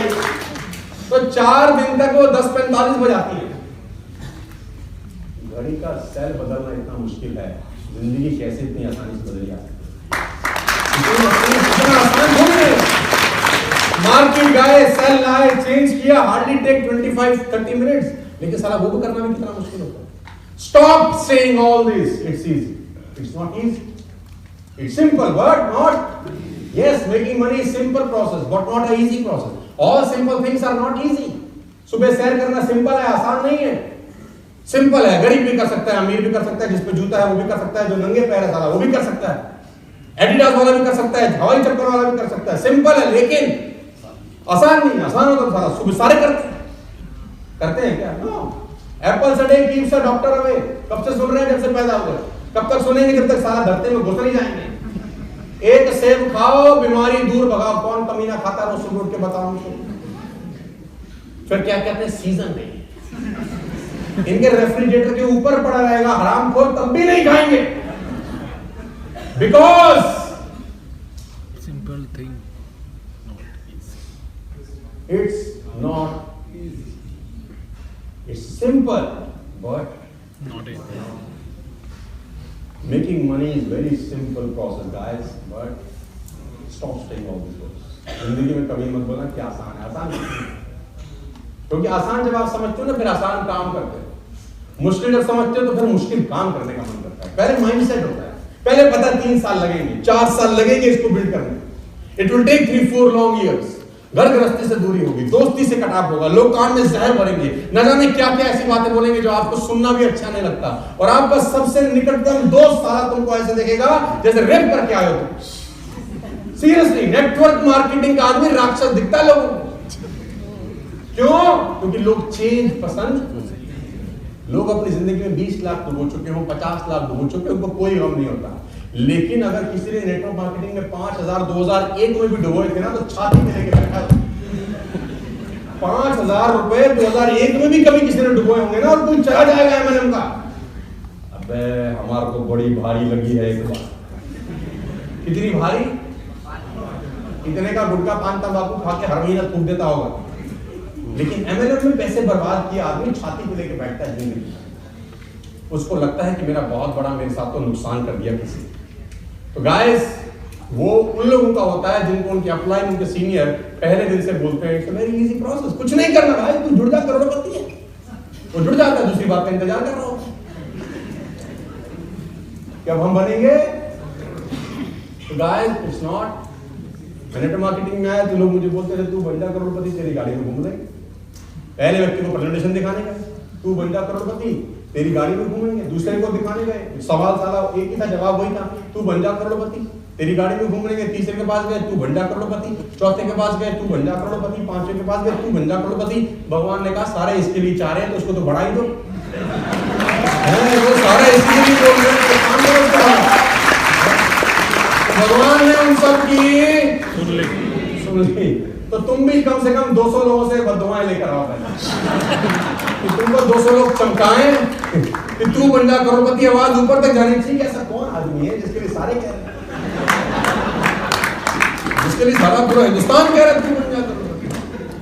तो 4 दिन तक वो 10:45 बजाती है। घड़ी का सेल बदलना इतना मुश्किल है, जिंदगी कैसे इतनी आसानी से बदल जाती है। मार्केट गए, सेल लाए, चेंज किया, हार्डली टेक 25-30 मिनट्स, लेकिन साला वो भी करना भी कितना मुश्किल होता है। Stop saying all this, it's easy, it's not easy, it's simple but not, yes making money is simple process but not a easy process. All simple things are not easy. सुबह सैर करना सिंपल है, आसान नहीं है, simple है। गरीब भी कर सकता है, अमीर भी कर सकता है, जिस पे जूता है वो भी कर सकता है, जो नंगे पैर है साला वो भी कर सकता है, एडिडास वाला भी कर सकता है, हवाई चप्पल वाला भी कर सकता है। सिंपल है लेकिन आसान नहीं। आसान होता तो सारा सुबह सारे करते हैं क्या? नो। एप्पल सडे कीप्स अ डॉक्टर अवे। कब से सुन रहे हैं? जब से पैदा हुए। कब तक सुनेंगे? जब तक सारा धरती में घुस नहीं जाएंगे। एक सेब खाओ, बीमारी दूर भगाओ। कौन कमीना खाता है? सुबह उठ के बताओ मुझे। फिर क्या कहते हैं? सीजन नहीं, इनके रेफ्रिजरेटर के ऊपर पड़ा रहेगा हरामखोर, तब भी नहीं खाएंगे, because simple thing it's not easy. It's simple, but not easy. making money is very simple process, guys. But stop saying all these words. जिंदगी में कभी मत बोलना कि आसान है। आसान नहीं, क्योंकि आसान जब आप समझते हो ना, फिर आसान काम करते हो। मुश्किल जब समझते हो तो फिर मुश्किल काम करने का मन करता है। पहले माइंडसेट होता है, पहले पता 3 साल लगेंगे, 4 साल लगेंगे इसको बिल्ड करने। It will take 3-4 long years. घर गृहस्थी से दूरी होगी, दोस्ती से कटाव होगा, लोग कान में जहर भरेंगे, न जाने क्या क्या ऐसी बातें बोलेंगे जो आपको सुनना भी अच्छा नहीं लगता, और आपका सबसे निकटतम दोस्त साला तुमको ऐसे देखेगा जैसे रेप करके आए हो तुम। सीरियसली, नेटवर्क मार्केटिंग का आदमी राक्षस दिखता है लोगों को। क्यों? क्योंकि लोग चेंज पसंद। लोग अपनी जिंदगी में 20 लाख डुबो चुके हो, 50 लाख डुबो चुके, उनको कोई गम नहीं होता। लेकिन अगर किसी ने नेटवर्क मार्केटिंग में 5000 2001 में भी डुबोए थे ना, तो छाती में लेके बैठा। 5000 रुपए 2001 में भी कभी किसी ने डुबोए होंगे ना, और कोई चला जाएगा एमएलएम का। अबे हमारे को बड़ी भारी लगी है एक बात। कितनी भारी? इतने का गुटखा पान तंबाकू खा के हर महीना थूक देता होगा। लेकिन MLM में पैसे बर्बाद किए आदमी छाती पे लेके बैठता है जिंदगी में। उसको लगता है कि मेरा बहुत बड़ा मेरे साथ तो नुकसान कर दिया किसी। तो गाइस वो उन लोगों का होता है जिनको उनके अपलाइन उनके सीनियर पहले दिन से बोलते हैं इट्स वेरी इजी प्रोसेस, कुछ नहीं करना भाई, तू जुड़ जा करोड़पति है। वो जुड़ जाता है, दूसरी बात का इंतजार कर रहा होता है कब हम बनेंगे। तो guys it's not. Network marketing में आया तो लोग मुझे बोलते थे तू बन जा करोड़पति, तेरी गाड़ी में घूम लेंगे। पहले व्यक्ति को प्रेजेंटेशन दिखाने गए, तू बन जा करोड़पति, तेरी गाड़ी में घूमेंगे। दूसरे को दिखाने गए, सवाल साला एक ही था, जवाब वही था, तू बन जा करोड़पति, तेरी गाड़ी में घूम लेंगे। तीसरे के पास गए, तू बन जा करोड़पति। चौथे के पास गए, तू बन जा करोड़पति। पांचवें के पास गए, तू बन जा करोड़पति। भगवान ने कहा सारे इसके लिए चाह रहे हैं तो उसको तो बढ़ा ही दो। वो सारा इसके लिए बोल रहे हैं तो काम करो। भगवान ने उन सब की सुन ली। तो तुम भी कम से कम 200 लोगों से बद्दुआएं लेकर आओ कि तुमको 200 लोग चमकाएं कि तू बन जा करोड़पति। आवाज ऊपर तक जानी चाहिए। ऐसा कौन आदमी है जिसके लिए सारे कह रहे हैं, जिसके लिए सारा पूरा हिंदुस्तान कह रहा है तू बन जा करोड़पति।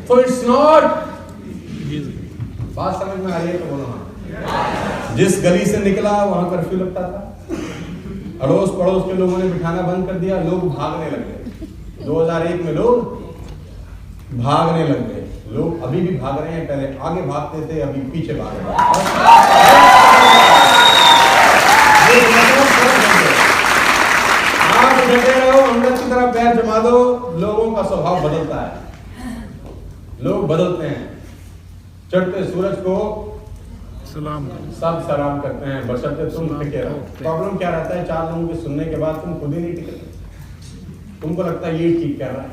So it's not. बात समझ में आ रही है तो बोलो हाँ। जिस गली से निकला वहां कर्फ्यू लगता था, अड़ोस पड़ोस के लोगों ने बिठाना बंद कर दिया, लोग भागने लग गए। 2001 में लोग भागने लग गए। लोग अभी भी भाग रहे हैं, पहले आगे भागते थे, अभी पीछे भाग रहे हैं। आप डटे रहो, अंदर की तरफ पैर जमा दो, लोगों का स्वभाव बदलता है। लोग बदलते हैं। चढ़ते सूरज को सलाम सब सलाम करते हैं, बशर्ते तुम टिके रहो। प्रॉब्लम क्या रहता है, 4 लोगों के सुनने के बाद तुम खुद ही नहीं टिके। तुमको लगता है ये ठीक कह रहा है।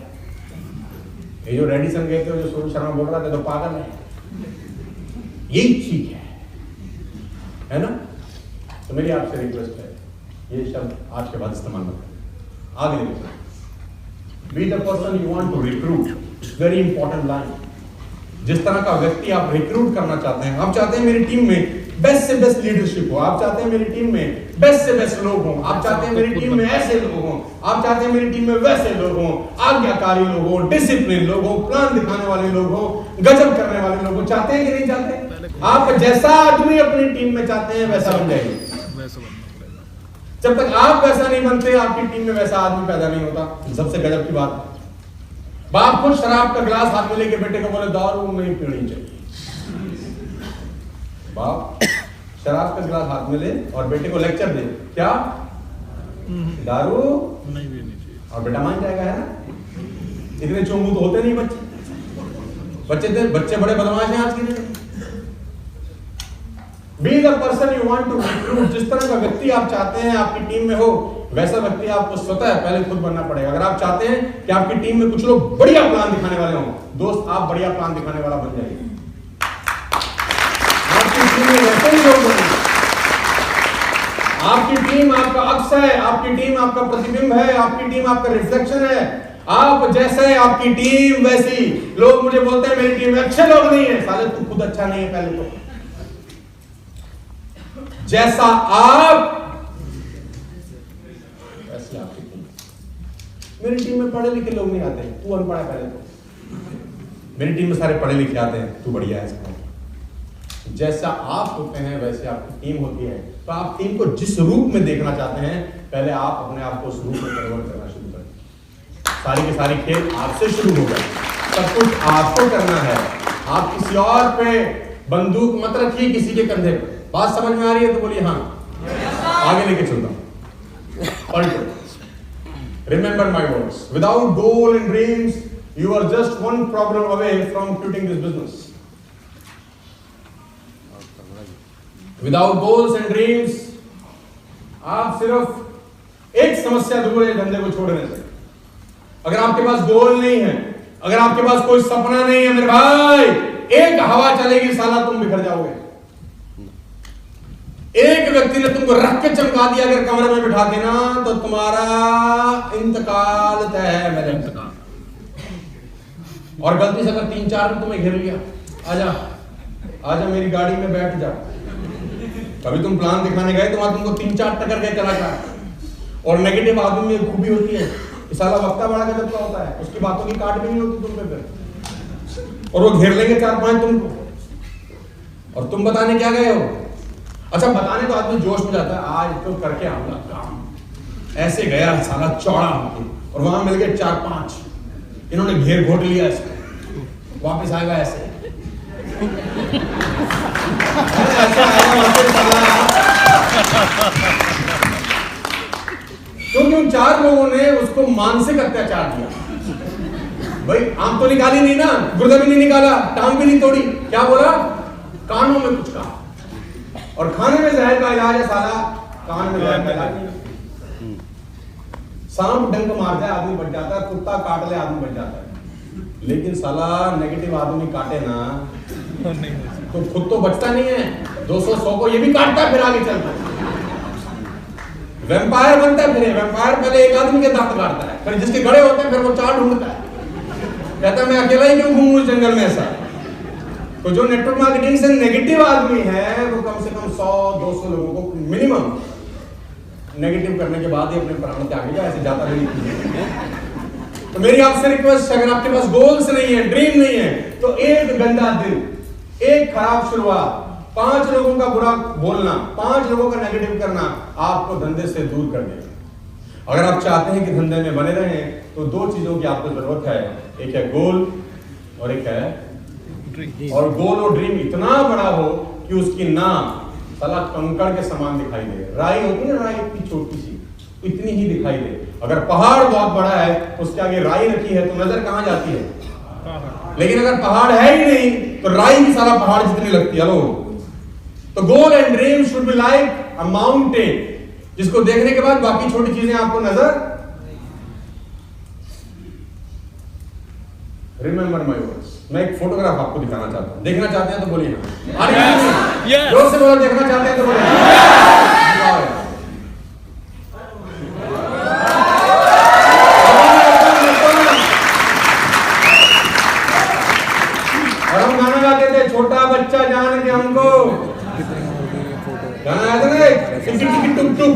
ये जो रेडिसन गए थे, जो सूरज शर्मा बोल रहा था, तो पागल है, यही ठीक है ना। तो मेरी आपसे रिक्वेस्ट है, ये शब्द आज के बाद इस्तेमाल मत करें। आगे देखो, be the person you want to recruit. Very important line. जिस तरह का व्यक्ति आप रिक्रूट करना चाहते हैं, आप चाहते हैं मेरी टीम में बेस्ट से बेस्ट लीडरशिप हो, आप चाहते हैं मेरी टीम में बेस्ट से बेस्ट लोग हों, आप चाहते हैं मेरी टीम में ऐसे लोग हों, आप चाहते हैं मेरी टीम में वैसे लोग हों, आज्ञाकारी लोग हों, डिसिप्लिन लोग हों, प्लान दिखाने वाले लोग हों, गजब करने वाले लोग हों। चाहते हैं कि नहीं चाहते? आप जैसा आदमी अपनी टीम में चाहते हैं वैसा बन जाएंगे। जब तक आप वैसा नहीं बनते, आपकी टीम में वैसा आदमी पैदा नहीं होता। सबसे गजब की बात, बाप खुद शराब का गिलास हाथ में लेके बेटे को बोले दारू नहीं पीनी चाहिए। बाप शराब का गिलास हाथ में ले और बेटे को लेक्चर दे, क्या दारू नहीं पीनी चाहिए, और बेटा मान जाएगा, है ना। इतने चोंगू तो होते नहीं बच्चे बड़े बदमाश हैं आज के लिए। Be the person you want to recruit. जिस तरह का व्यक्ति आप चाहते हैं आपकी टीम में हो, वैसा व्यक्ति आपको स्वतः पहले खुद बनना पड़ेगा। अगर आप चाहते हैं कि आपकी टीम में कुछ लोग बढ़िया प्लान दिखाने वाले हों, दोस्त आप बढ़िया प्लान दिखाने वाला बन जाइए। आपकी टीम में वैसे ही लोग बने। आपकी टीम आपका अक्स है, आपकी टीम आपका प्रतिबिंब है, आपकी टीम आपका रिफ्लेक्शन है। आप जैसे आपकी टीम वैसी। लोग मुझे बोलते हैं मेरी टीम में अच्छे लोग नहीं है, साले तू खुद अच्छा नहीं है। पहले तो जैसा आप वैसे आपकी टीम। मेरी टीम में पढ़े लिखे लोग नहीं आते, तू अनपढ़ है पहले तो। मेरी टीम में सारे पढ़े लिखे आते हैं, तू बढ़िया है। जैसा आप होते हैं वैसे आपकी टीम होती है। तो आप टीम को जिस रूप में देखना चाहते हैं, पहले आप अपने आप को उस रूप में कन्वर्ट करना शुरू करें। सारी के सारी खेल आपसे शुरू हो गए, सब कुछ आपको करना है। आप किसी और पे बंदूक मत रखिए, किसी के कंधे पे। बात समझ में आ रही है तो बोलिए हाँ। आगे लेके चलता हूं। पलटो। Remember my words, without goal and dreams you are just one problem away from quitting this business. Without goals and dreams आप सिर्फ एक समस्या दूर है धंधे को छोड़ने से। अगर आपके पास गोल नहीं है, अगर आपके पास कोई सपना नहीं है मेरे भाई, एक हवा चलेगी साला तुम बिखर जाओगे। एक व्यक्ति ने तुमको रख के चमका दिया अगर कमरे में बिठा के ना, तो तुम्हारा इंतकाल तय है मेरे इंतकाल। और गलती से अगर 3-4 ने तुम्हें घेर लिया, आजा मेरी गाड़ी में बैठ जा। कभी तुम प्लान दिखाने गए तो वहां तुमको 3-4 टक्कर गए कलाकार। और नेगेटिव आदमी में खूबी होती है, साला वक्ता बड़ा गजब का होता है, उसकी बातों की काट भी नहीं होती तुम पे। और वो घेर लेंगे 4-5 तुमको, और तुम बताने क्या गए हो। अच्छा बताने तो आदमी जोश में जाता है, आज तो करके आऊंगा काम, ऐसे गया साला चौड़ा होके, और वहां मिल गए 4-5, इन्होंने घेर घोट लिया इसको, वापस आएगा ऐसे ऐसा आएगा वापस साला। क्योंकि उन 4 लोगों ने उसको मानसिक अत्याचार किया। भाई आंख तो निकाली नहीं ना, गुर्दा भी नहीं निकाला, टांग भी नहीं तोड़ी, क्या बोला, कानों में कुछ कहा, और खाने में जहर का इलाज है साला, कान में जहर का इलाज नहीं। सांप डंक मार जाए आदमी बच जाता है, कुत्ता काट ले आदमी बच जाता है, लेकिन साला नेगेटिव आदमी काटे ना तो खुद तो बचता नहीं है, 200-100 को ये भी काटता है, फिर आगे चलता है, वैम्पायर बनता है। फिर वैम्पायर पहले एक आदमी के दांत काटता है, फिर जिसके गड़े होते हैं फिर वो 4 ढूंढता है, कहता है मैं अकेला ही क्यों घूमूं इस जंगल में ऐसा। तो जो नेटवर्क मार्केटिंग से नेगेटिव आदमी है वो कम से कम 100-200 लोगों को मिनिमम नेगेटिव करने के बाद ही अपने प्राण त्याग जाए, ऐसे जाता नहीं। तो मेरी आपसे रिक्वेस्ट, अगर आपके पास गोल्स नहीं है, ड्रीम नहीं है, तो एक गंदा दिन, एक खराब शुरुआत, 5 लोगों का बुरा बोलना, 5 लोगों का नेगेटिव करना आपको धंधे से दूर कर देगा। अगर आप चाहते हैं कि धंधे में बने रहें तो 2 चीजों की आपको जरूरत है, एक है गोल और एक है ड्रीम। और गोल और ड्रीम इतना बड़ा हो कि उसकी नाम साला कंकड़ के समान दिखाई दे, राई होती है ना, राई इतनी छोटी सी, इतनी ही दिखाई दे। अगर पहाड़ बहुत बड़ा है उसके आगे राई रखी है तो नजर कहां जाती है, लेकिन अगर पहाड़ है ही नहीं तो राई भी सारा पहाड़ जितनी लगती है। लो तो goal and dream should be like a mountain, जिसको देखने के बाद बाकी छोटी चीजें आपको नजर। Remember my words. मैं एक फोटोग्राफ आपको दिखाना चाहता हूं, देखना चाहते हैं तो बोलिए जोर से बोलो, देखना चाहते हैं तो बोलिए। और हम गाना गाते थे, छोटा बच्चा जान के हमको, गाना आया था ना, टिक टुक टुक।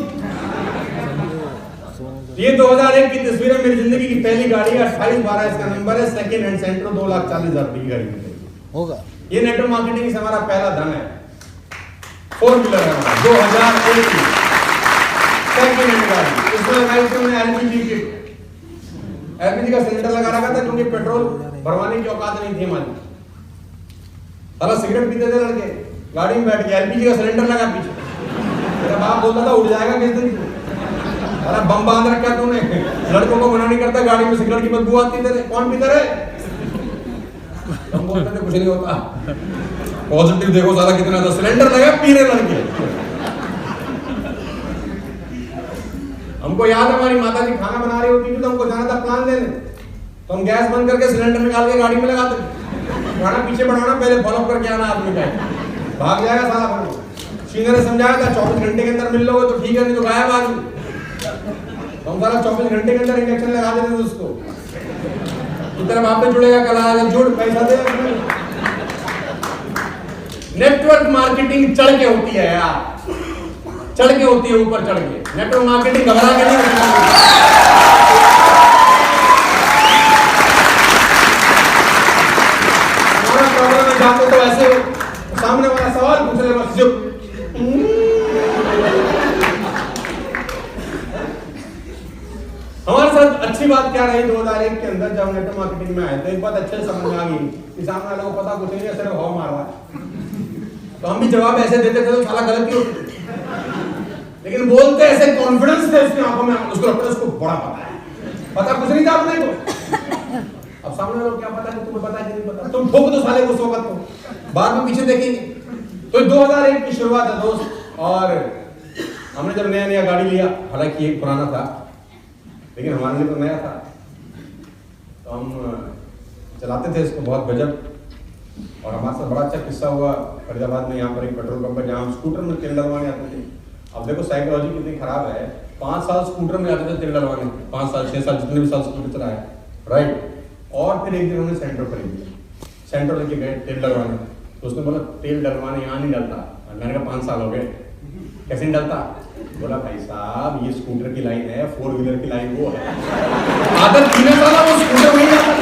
ये 2001 की तस्वीर है, मेरी जिंदगी की पहली गाड़ी है, 2812 इसका नंबर है, सेकंड हैंड सेंट्रो, 2,40,000 की गाड़ी होगा। ये नेटवर्क मार्केटिंग से हमारा पहला धन है, 4 व्हीलर है हमारा, 2001 की सेकंड हैंड गाड़ी। इसमें लगाई थी हमने एलपीजी किट, एलपीजी का सिलेंडर लगा रखा था क्योंकि पेट्रोल भरवाने की औकात नहीं थी हमारी। साला सिगरेट पीते थे लड़के, गाड़ी में बैठ के एलपीजी का सिलेंडर लगा पीछे, मेरा बाप बोलता था उड़ जाएगा किस दिन। अरे बम बांध रखा तूने, लड़कों को मना नहीं करता, गाड़ी में सिगरेट की बदबू आती तेरे, कौन पीता रे? हम बोलते थे कुछ नहीं होता, पॉजिटिव देखो साला कितना था, सिलेंडर लगा पी रहे लड़के। हमको याद है हमारी माता जी खाना बना रही होती थी तो हमको जाना था प्लान देने, तो हम गैस बंद करके सिलेंडर निकाल के गाड़ी में लगाते, खाना पीछे बढ़ाना, पहले फॉलो करके आना आदमी का, भाग जाएगा साला। सीनियर ने समझाया था 24 घंटे के अंदर मिल लोगे तो ठीक है, नहीं तो गायब आदमी। हम सारा 24 घंटे के अंदर इंजेक्शन लगा देते थे उसको, इतना वहां पे जुड़ेगा, कल आएगा, जुड़ पैसा दे। नेटवर्क मार्केटिंग चढ़ के होती है यार, चढ़ के होती है, ऊपर चढ़ के। नेटवर्क मार्केटिंग घबरा के नहीं होती। हमारा प्रॉब्लम है जाते तो ऐसे सामने वाला सवाल पूछ ले बस चुप। हमारे साथ अच्छी बात क्या रही 2001 के अंदर जब नेटवर्क मार्केटिंग में आए तो एक बात अच्छे से समझ में आ गई कि सामने वाले को पता कुछ नहीं है, सिर्फ भाव मार रहा है। तो हम भी जवाब ऐसे देते थे तो साला गलती होती थी, लेकिन बोलते ऐसे कॉन्फिडेंस थे उसकी आंखों में, उसको लगता है उसको बड़ा पता है, पता कुछ नहीं था अपने को। अब सामने वाले को क्या पता है, तुम्हें पता है कि नहीं पता, तुम ठोक दो साले को उस वक्त को, बाद में पीछे देखेंगे। तो 2001 की शुरुआत है दोस्त, और हमने जब नया गाड़ी लिया, हालांकि एक पुराना था लेकिन हमारे लिए तो नया था, तो हम चलाते थे इसको बहुत गजब। और हमारे साथ बड़ा अच्छा किस्सा हुआ फरीदाबाद में, यहाँ पर एक पेट्रोल पंप है जहाँ हम स्कूटर में तेल डलवाने आते थे। अब देखो साइकोलॉजी कितनी खराब है, 5 साल स्कूटर में जाते थे तेल डलवाने, 5 साल 6 साल जितने भी साल स्कूटर चलाए, राइट। और फिर एक दिन हमने सेंटर खरीद लिया, सेंटर लेके गए तेल डलवाने, तो उसने बोला तेल डलवाने यहाँ नहीं डलता। मैंने कहा 5 साल हो गए, कैसे नहीं डलता? बोला भाई साहब ये स्कूटर की लाइन है, 4 व्हीलर की लाइन वो है, आदत 3 साल वो स्कूटर नहीं जाता।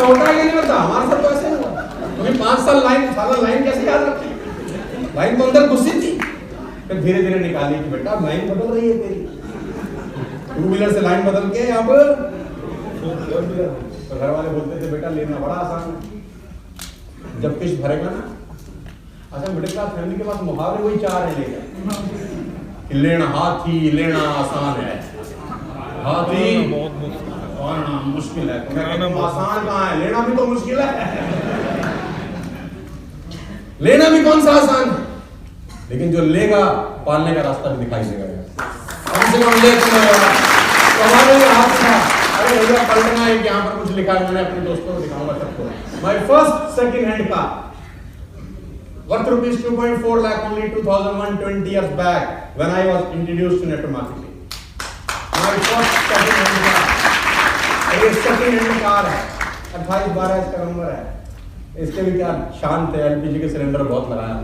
होता है कि नहीं होता? हमारे साथ तो ऐसे हुआ। क्योंकि 5 साल लाइन कैसे याद रखी? लाइन तो अंदर घुसी थी, फिर धीरे धीरे निकाली कि बेटा लाइन बदल रही है तेरी। 2 व्हीलर से लाइन बदल के अब 4 व्हीलर। तो घर वाले बोलते थे बेटा लेना बड़ा आसान है, जब किस्त भरेगा ना। अच्छा, मिडिल क्लास फैमिली के पास मुहावरे वही 4 है लेकर, लेना हाथी लेना आसान है, हाथी बहुत मुश्किल पालना मुश्किल है। तो मैं कहता हूं, बहुत आसान कहाँ है, लेना भी तो मुश्किल है। लेना भी कौन सा आसान है, लेकिन जो लेगा पालने का रास्ता भी दिखाई देगा। कम से कम ले तो हमारे हाथ था, अरे भैया पलटना है, यहाँ पर कुछ लिखा है, मैंने अपने दोस्तों को दिखाऊंगा सबको। My first second hand car worth rupees 2.4 lakh only 2001 years back when I was introduced to network marketing. My first second hand car, ये second hand कार है, 2812 इसका नंबर है। इसके भी क्या शान थे, एलपीजी के सिलेंडर बहुत लगाया।